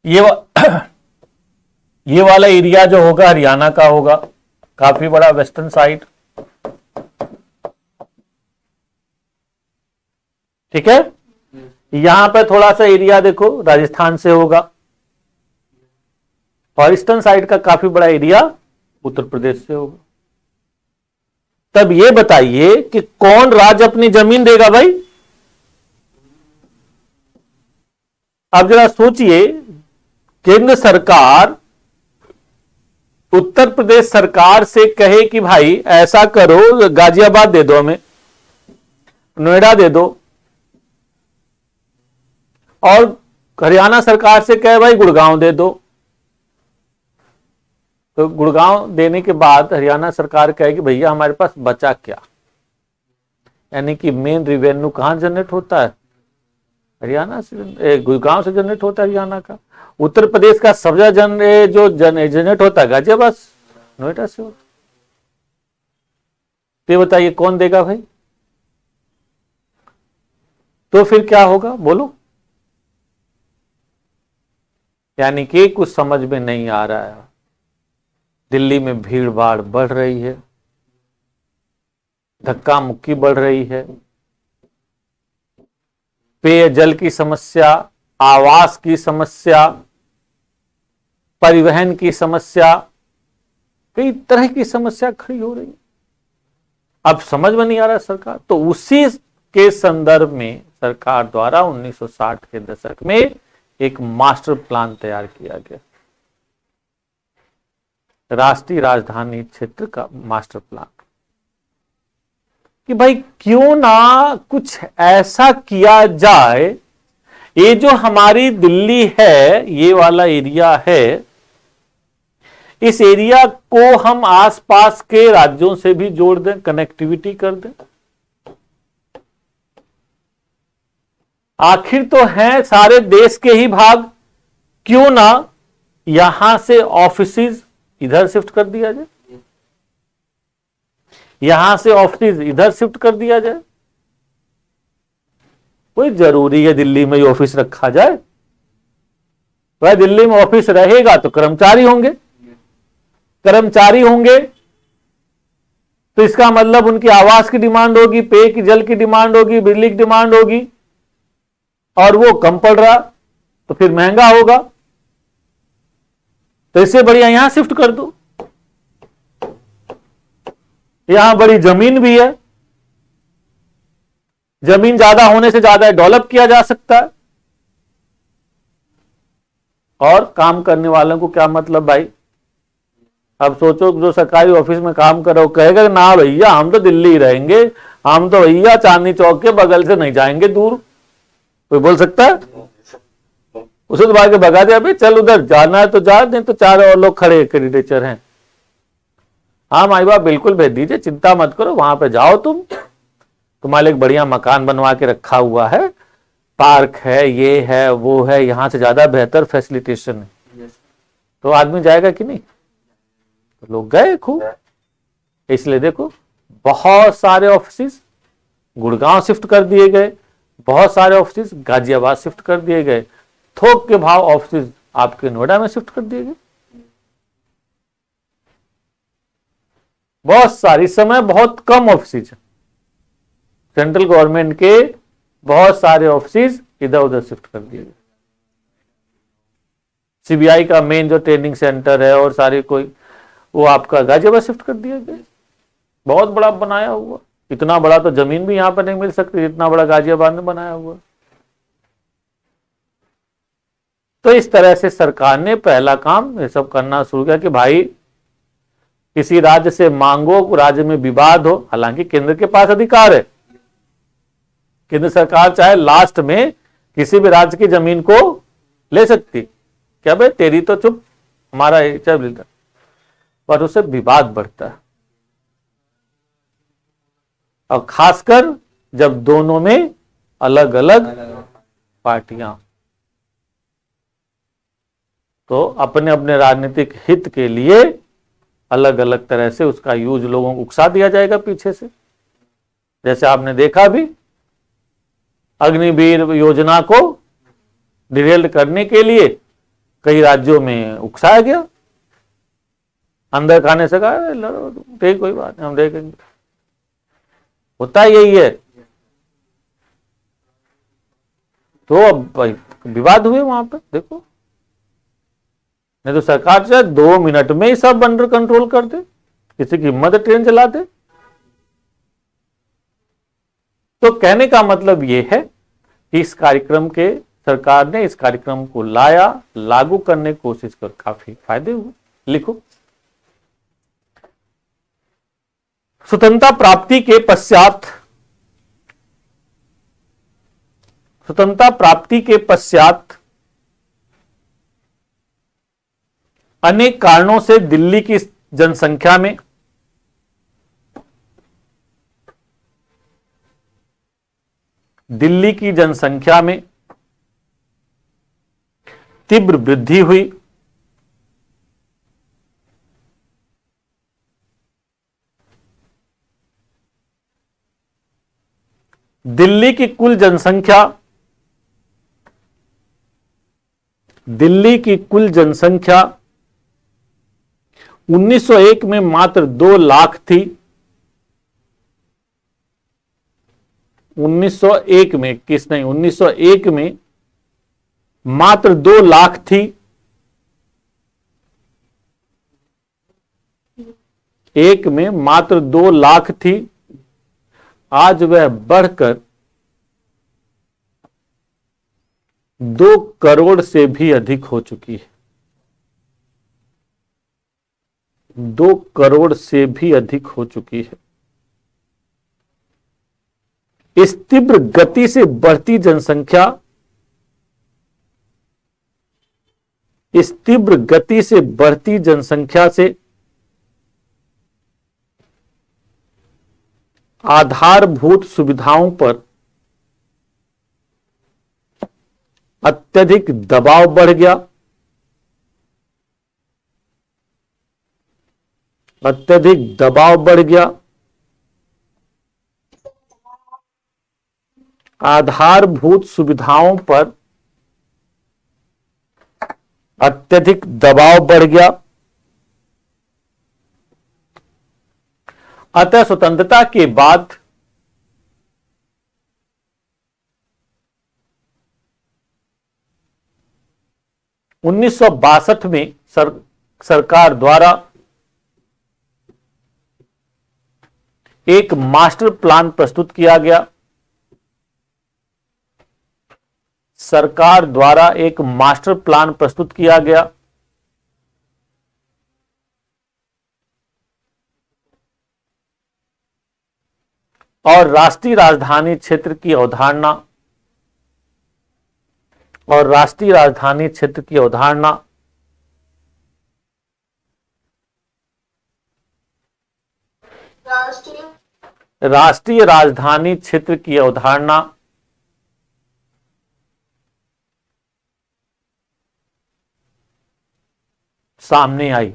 ये वाला एरिया जो होगा हरियाणा का होगा, काफी बड़ा वेस्टर्न साइड, ठीक है। यहां पे थोड़ा सा एरिया देखो राजस्थान से होगा, और ईस्टर्न साइड का काफी बड़ा एरिया उत्तर प्रदेश से होगा। तब ये बताइए कि कौन राज्य अपनी जमीन देगा भाई? अब जरा सोचिए, केंद्र सरकार उत्तर प्रदेश सरकार से कहे कि भाई ऐसा करो, गाजियाबाद दे दो हमें, नोएडा दे दो, और हरियाणा सरकार से कहे भाई गुड़गांव दे दो। तो गुड़गांव देने के बाद हरियाणा सरकार कहे कि भैया हमारे पास बचा क्या, यानी कि मेन रिवेन्यू कहां जनरेट होता है? हरियाणा से, गुड़गांव से जनरेट होता है हरियाणा का। उत्तर प्रदेश का सबसे जो जनरेट होता है गाजियाबाद, नोएडा से होता। तो बताइए कौन देगा भाई? तो फिर क्या होगा बोलो? यानी कि कुछ समझ में नहीं आ रहा है। दिल्ली में भीड़ भाड़ बढ़ रही है, धक्का मुक्की बढ़ रही है, पेयजल की समस्या, आवास की समस्या, परिवहन की समस्या, कई तरह की समस्या खड़ी हो रही है। अब समझ में नहीं आ रहा सरकार, तो उसी के संदर्भ में सरकार द्वारा 1960 के दशक में एक मास्टर प्लान तैयार किया गया, राष्ट्रीय राजधानी क्षेत्र का मास्टर प्लान, कि भाई क्यों ना कुछ ऐसा किया जाए, ये जो हमारी दिल्ली है, ये वाला एरिया है, इस एरिया को हम आसपास के राज्यों से भी जोड़ दें, कनेक्टिविटी कर दें। आखिर तो है सारे देश के ही भाग, क्यों ना यहां से ऑफिसेज इधर शिफ्ट कर दिया जाए, यहां से ऑफिस इधर शिफ्ट कर दिया जाए। कोई जरूरी है दिल्ली में ही ऑफिस रखा जाए? भाई दिल्ली में ऑफिस रहेगा तो कर्मचारी होंगे, कर्मचारी होंगे तो इसका मतलब उनकी आवास की डिमांड होगी, पेय की जल की डिमांड होगी, बिजली की डिमांड होगी, और वो कम पड़ रहा तो फिर महंगा होगा। तो इससे बढ़िया यहां शिफ्ट कर दो, यहां बड़ी जमीन भी है, जमीन ज्यादा होने से ज्यादा डेवलप किया जा सकता है। और काम करने वालों को क्या मतलब भाई? अब सोचो जो सरकारी ऑफिस में काम कर रहा हो कहेगा ना भैया हम तो दिल्ली ही रहेंगे, हम तो भैया चांदनी चौक के बगल से नहीं जाएंगे दूर। कोई बोल सकता है? उसे तो भाग के भगा दिया, भाई चल उधर जाना है तो जा, नहीं तो 4 और लोग खड़े कैंडिडेटर हैं। हाँ माई बाप बिल्कुल भेज दीजिए, चिंता मत करो, वहां पे जाओ तुम, तुम्हारे एक बढ़िया मकान बनवा के रखा हुआ है, पार्क है, ये है वो है, यहां से ज्यादा बेहतर फैसिलिटेशन है। तो आदमी जाएगा कि नहीं? तो लोग गए खूब, इसलिए देखो बहुत सारे ऑफिस गुड़गांव शिफ्ट कर दिए गए, बहुत सारे ऑफिस गाजियाबाद शिफ्ट कर दिए गए, थोक के भाव ऑफिस आपके नोएडा में शिफ्ट कर दिए गए। बहुत सारी समय बहुत कम ऑफिस है, सेंट्रल गवर्नमेंट के बहुत सारे ऑफिस इधर उधर शिफ्ट कर दिए गए। सीबीआई का मेन जो ट्रेनिंग सेंटर है और सारी कोई वो आपका गाजियाबाद शिफ्ट कर दिया गया। बहुत बड़ा बनाया हुआ, इतना बड़ा तो जमीन भी यहां पर नहीं मिल सकती जितना बड़ा गाजियाबाद में बनाया हुआ। तो इस तरह से सरकार ने पहला काम ये सब करना शुरू किया कि भाई किसी राज्य से मांगो, राज्य में विवाद हो, हालांकि केंद्र के पास अधिकार है, केंद्र सरकार चाहे लास्ट में किसी भी राज्य की जमीन को ले सकती, क्या भाई तेरी तो चुप हमारा चल मिलता, पर उससे विवाद बढ़ता है, और खासकर जब दोनों में अलग अलग पार्टियां, तो अपने अपने राजनीतिक हित के लिए अलग अलग तरह से उसका यूज लोगों को उकसा दिया जाएगा पीछे से। जैसे आपने देखा भी अग्निवीर योजना को डिरेल करने के लिए कई राज्यों में उकसाया गया, अंदर खाने से कहा लड़ो ठीक कोई बात नहीं हम देखेंगे, होता यही है। तो अब विवाद हुए वहां पर, देखो नहीं तो सरकार चाहे 2 मिनट में ही सब अंडर कंट्रोल कर दे, किसी की हिम्मत ट्रेन चला दे। तो कहने का मतलब यह है कि इस कार्यक्रम के सरकार ने इस कार्यक्रम को लाया, लागू करने की कोशिश कर काफी फायदे हुए। लिखो, स्वतंत्रता प्राप्ति के पश्चात, स्वतंत्रता प्राप्ति के पश्चात अनेक कारणों से दिल्ली की जनसंख्या में तीव्र वृद्धि हुई। दिल्ली की कुल जनसंख्या 1901 में मात्र 2 लाख थी। 1901 में, 1901 में मात्र 2 लाख थी। एक में मात्र 2 लाख थी, आज वह बढ़कर 2 करोड़ से भी अधिक हो चुकी है। 2 करोड़ से भी अधिक हो चुकी है। इस तीव्र गति से बढ़ती जनसंख्या, इस तीव्र गति से बढ़ती जनसंख्या से आधारभूत सुविधाओं पर अत्यधिक दबाव बढ़ गया। अत्यधिक दबाव बढ़ गया। आधारभूत सुविधाओं पर अत्यधिक दबाव बढ़ गया। अतः स्वतंत्रता के बाद उन्नीस सौ 62 में सरकार द्वारा एक मास्टर प्लान प्रस्तुत किया गया। सरकार द्वारा एक मास्टर प्लान प्रस्तुत किया गया। और राष्ट्रीय राजधानी क्षेत्र की अवधारणा, राष्ट्रीय राजधानी क्षेत्र की अवधारणा सामने आई।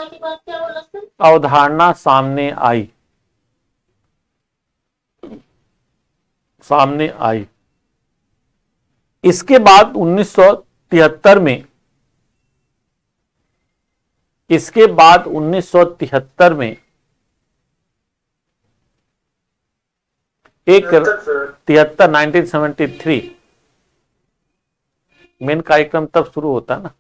अवधारणा की बात क्या बोला सर? अवधारणा सामने आई, सामने आई। इसके बाद 1973 में, इसके बाद 1973 में एक 73 1973 मेन कार्यक्रम तब शुरू होता है ना।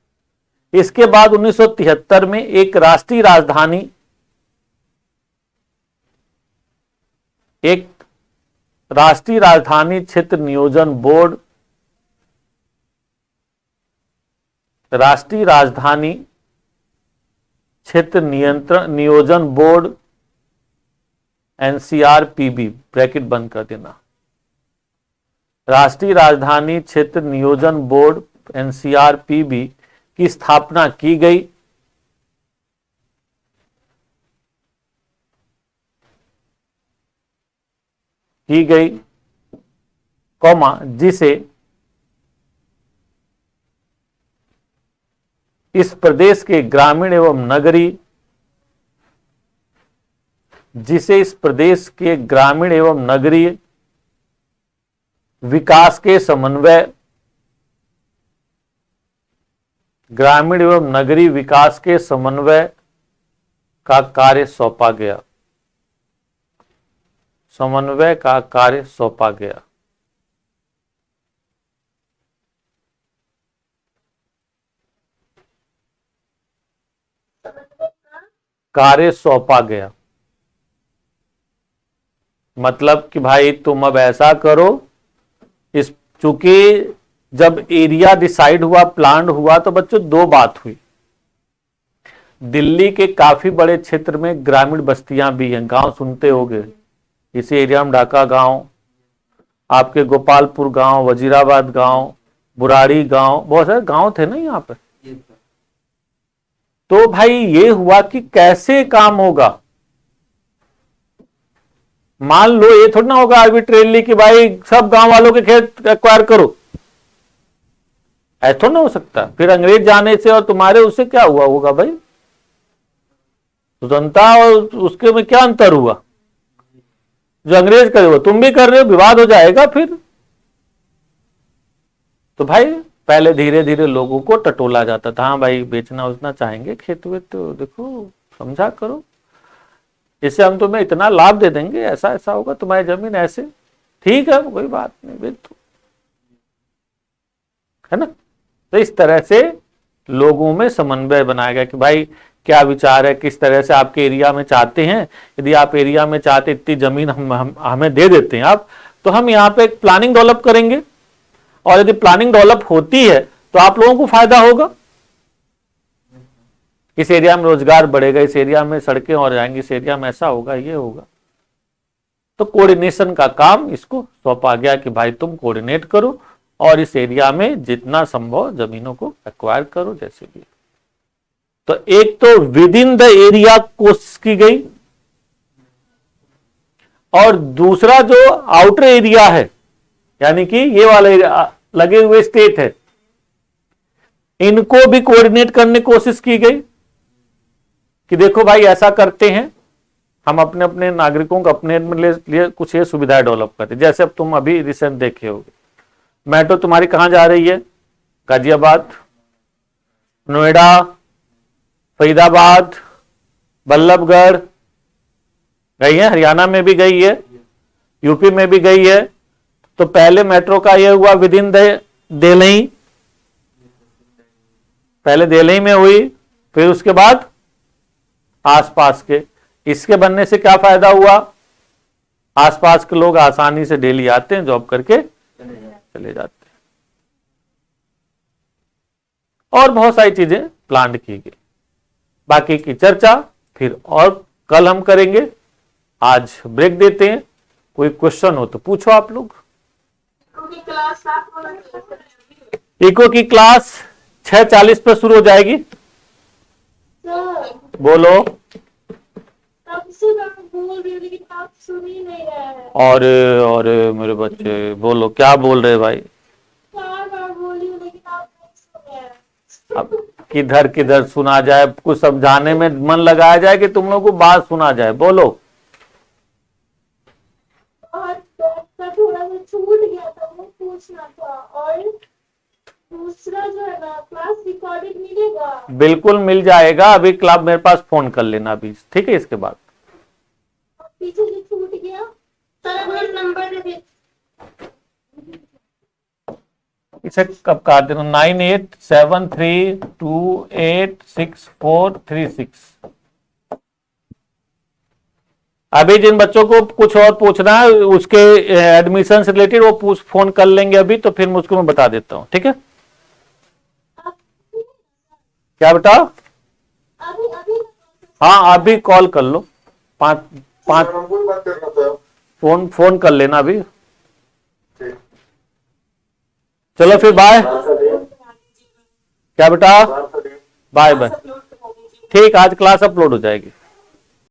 इसके बाद 1973 में एक राष्ट्रीय राजधानी, एक राष्ट्रीय राजधानी क्षेत्र नियोजन बोर्ड, राष्ट्रीय राजधानी क्षेत्र नियोजन बोर्ड NCRPB ब्रैकेट बंद कर देना, राष्ट्रीय राजधानी क्षेत्र नियोजन बोर्ड NCRPB की स्थापना की गई। कौमा जिसे इस प्रदेश के ग्रामीण एवं नगरीय, जिसे इस प्रदेश के ग्रामीण एवं नगरीय विकास के समन्वय, ग्रामीण एवं नगरीय विकास के समन्वय का कार्य सौंपा गया, समन्वय का कार्य सौंपा गया। कार्य सौंपा गया मतलब कि भाई तुम अब ऐसा करो, इस चूंकि जब एरिया डिसाइड हुआ, प्लान हुआ, तो बच्चों दो बात हुई। दिल्ली के काफी बड़े क्षेत्र में ग्रामीण बस्तियां भी हैं, गांव सुनते होंगे, इसी एरिया में ढाका गांव, आपके गोपालपुर गांव, वजीराबाद गांव, बुराड़ी गांव, बहुत सारे गांव थे ना यहाँ पे। तो भाई ये हुआ कि कैसे काम होगा। मान लो ये थोड़ा ना होगा आर्बिट्रेरली कि भाई सब गांव वालों के खेत एक्वायर करो, ऐसा ना हो सकता। फिर अंग्रेज जाने से और तुम्हारे उससे क्या हुआ होगा भाई, स्वतंत्रता और उसके में क्या अंतर हुआ। जो अंग्रेज करे वो तुम भी कर रहे हो, विवाद हो जाएगा फिर। तो भाई पहले धीरे धीरे लोगों को टटोला जाता था, हाँ भाई बेचना उचना चाहेंगे खेत वेत तो देखो समझा करो, इससे हम तुम्हें इतना लाभ दे देंगे, ऐसा ऐसा होगा, तुम्हारी जमीन ऐसे, ठीक है कोई बात नहीं बेच दो, है ना। तो इस तरह से लोगों में समन्वय बनाया गया कि भाई क्या विचार है, किस तरह से आपके एरिया में चाहते हैं। यदि आप एरिया में चाहते इतनी जमीन हमें दे देते हैं आप, तो हम यहाँ पे एक प्लानिंग डेवलप करेंगे, और यदि प्लानिंग डेवलप होती है तो आप लोगों को फायदा होगा। इस एरिया में रोजगार बढ़ेगा, इस एरिया में सड़कें और जाएंगी, इस एरिया में ऐसा होगा, ये होगा। तो कोऑर्डिनेशन का काम इसको सौंपा गया कि भाई तुम कोऑर्डिनेट करो और इस एरिया में जितना संभव जमीनों को एक्वायर करो जैसे भी। तो एक तो विद इन द एरिया कोशिश की गई, और दूसरा जो आउटर एरिया है, यानी कि ये वाला एरिया लगे हुए स्टेट है, इनको भी कोऑर्डिनेट करने की कोशिश की गई कि देखो भाई ऐसा करते हैं, हम अपने अपने नागरिकों को अपने लिए कुछ ये सुविधाएं डेवलप करते हैं। जैसे अब तुम अभी रिसेंट देखे होगे, मेट्रो तुम्हारी कहां जा रही है, गाजियाबाद, नोएडा, फरीदाबाद, बल्लभगढ़ गई है, हरियाणा में भी गई है, यूपी में भी गई है। तो पहले मेट्रो का यह हुआ विद इन दिल्ली, पहले दिल्ली में हुई, फिर उसके बाद आसपास के। इसके बनने से क्या फायदा हुआ, आसपास के लोग आसानी से डेली आते हैं, जॉब करके चले जाते हैं, और बहुत सारी चीजें प्लान की गई। बाकी की चर्चा फिर और कल हम करेंगे। आज ब्रेक देते हैं, कोई क्वेश्चन हो तो पूछो आप लोग। क्लास इको की क्लास 6:40 पे शुरू हो जाएगी। सर बोलो। तब से मैं बोल रही हूँ लेकिन आप सुन ही नहीं रहे हैं। और मेरे बच्चे बोलो, क्या बोल रहे भाई। बार बार बोल रही हूँ लेकिन आप नहीं सुन रहे हैं। अब किधर किधर सुना जाए, कुछ समझाने में मन लगाया जाए कि तुम लोगों को बात सुना जाए। बोलो। और का थोड़ा सा छूट गया था, वो पूछना था। और दूसरा जो है ना, क्लास रिकॉर्डेड मिलेगा? बिल्कुल मिल जाएगा, अभी क्लब मेरे पास फोन कर लेना अभी, ठीक है? इसके बाद पीछे जो छूट गया सर, अपना नंबर दे दे। इसे कब काट देना? 9873286436। अभी जिन बच्चों को कुछ और पूछना है उसके एडमिशन से रिलेटेड वो फोन कर लेंगे अभी, तो फिर मुझको मैं बता देता हूँ, ठीक है? क्या बेटा? अभी अभी हाँ अभी कॉल कर लो, 5 हमको बात करना था। फोन कर लेना अभी। ठीक। चलो फिर बाय। क्या बेटा? Bye bye. ठीक, आज क्लास अपलोड हो जाएगी।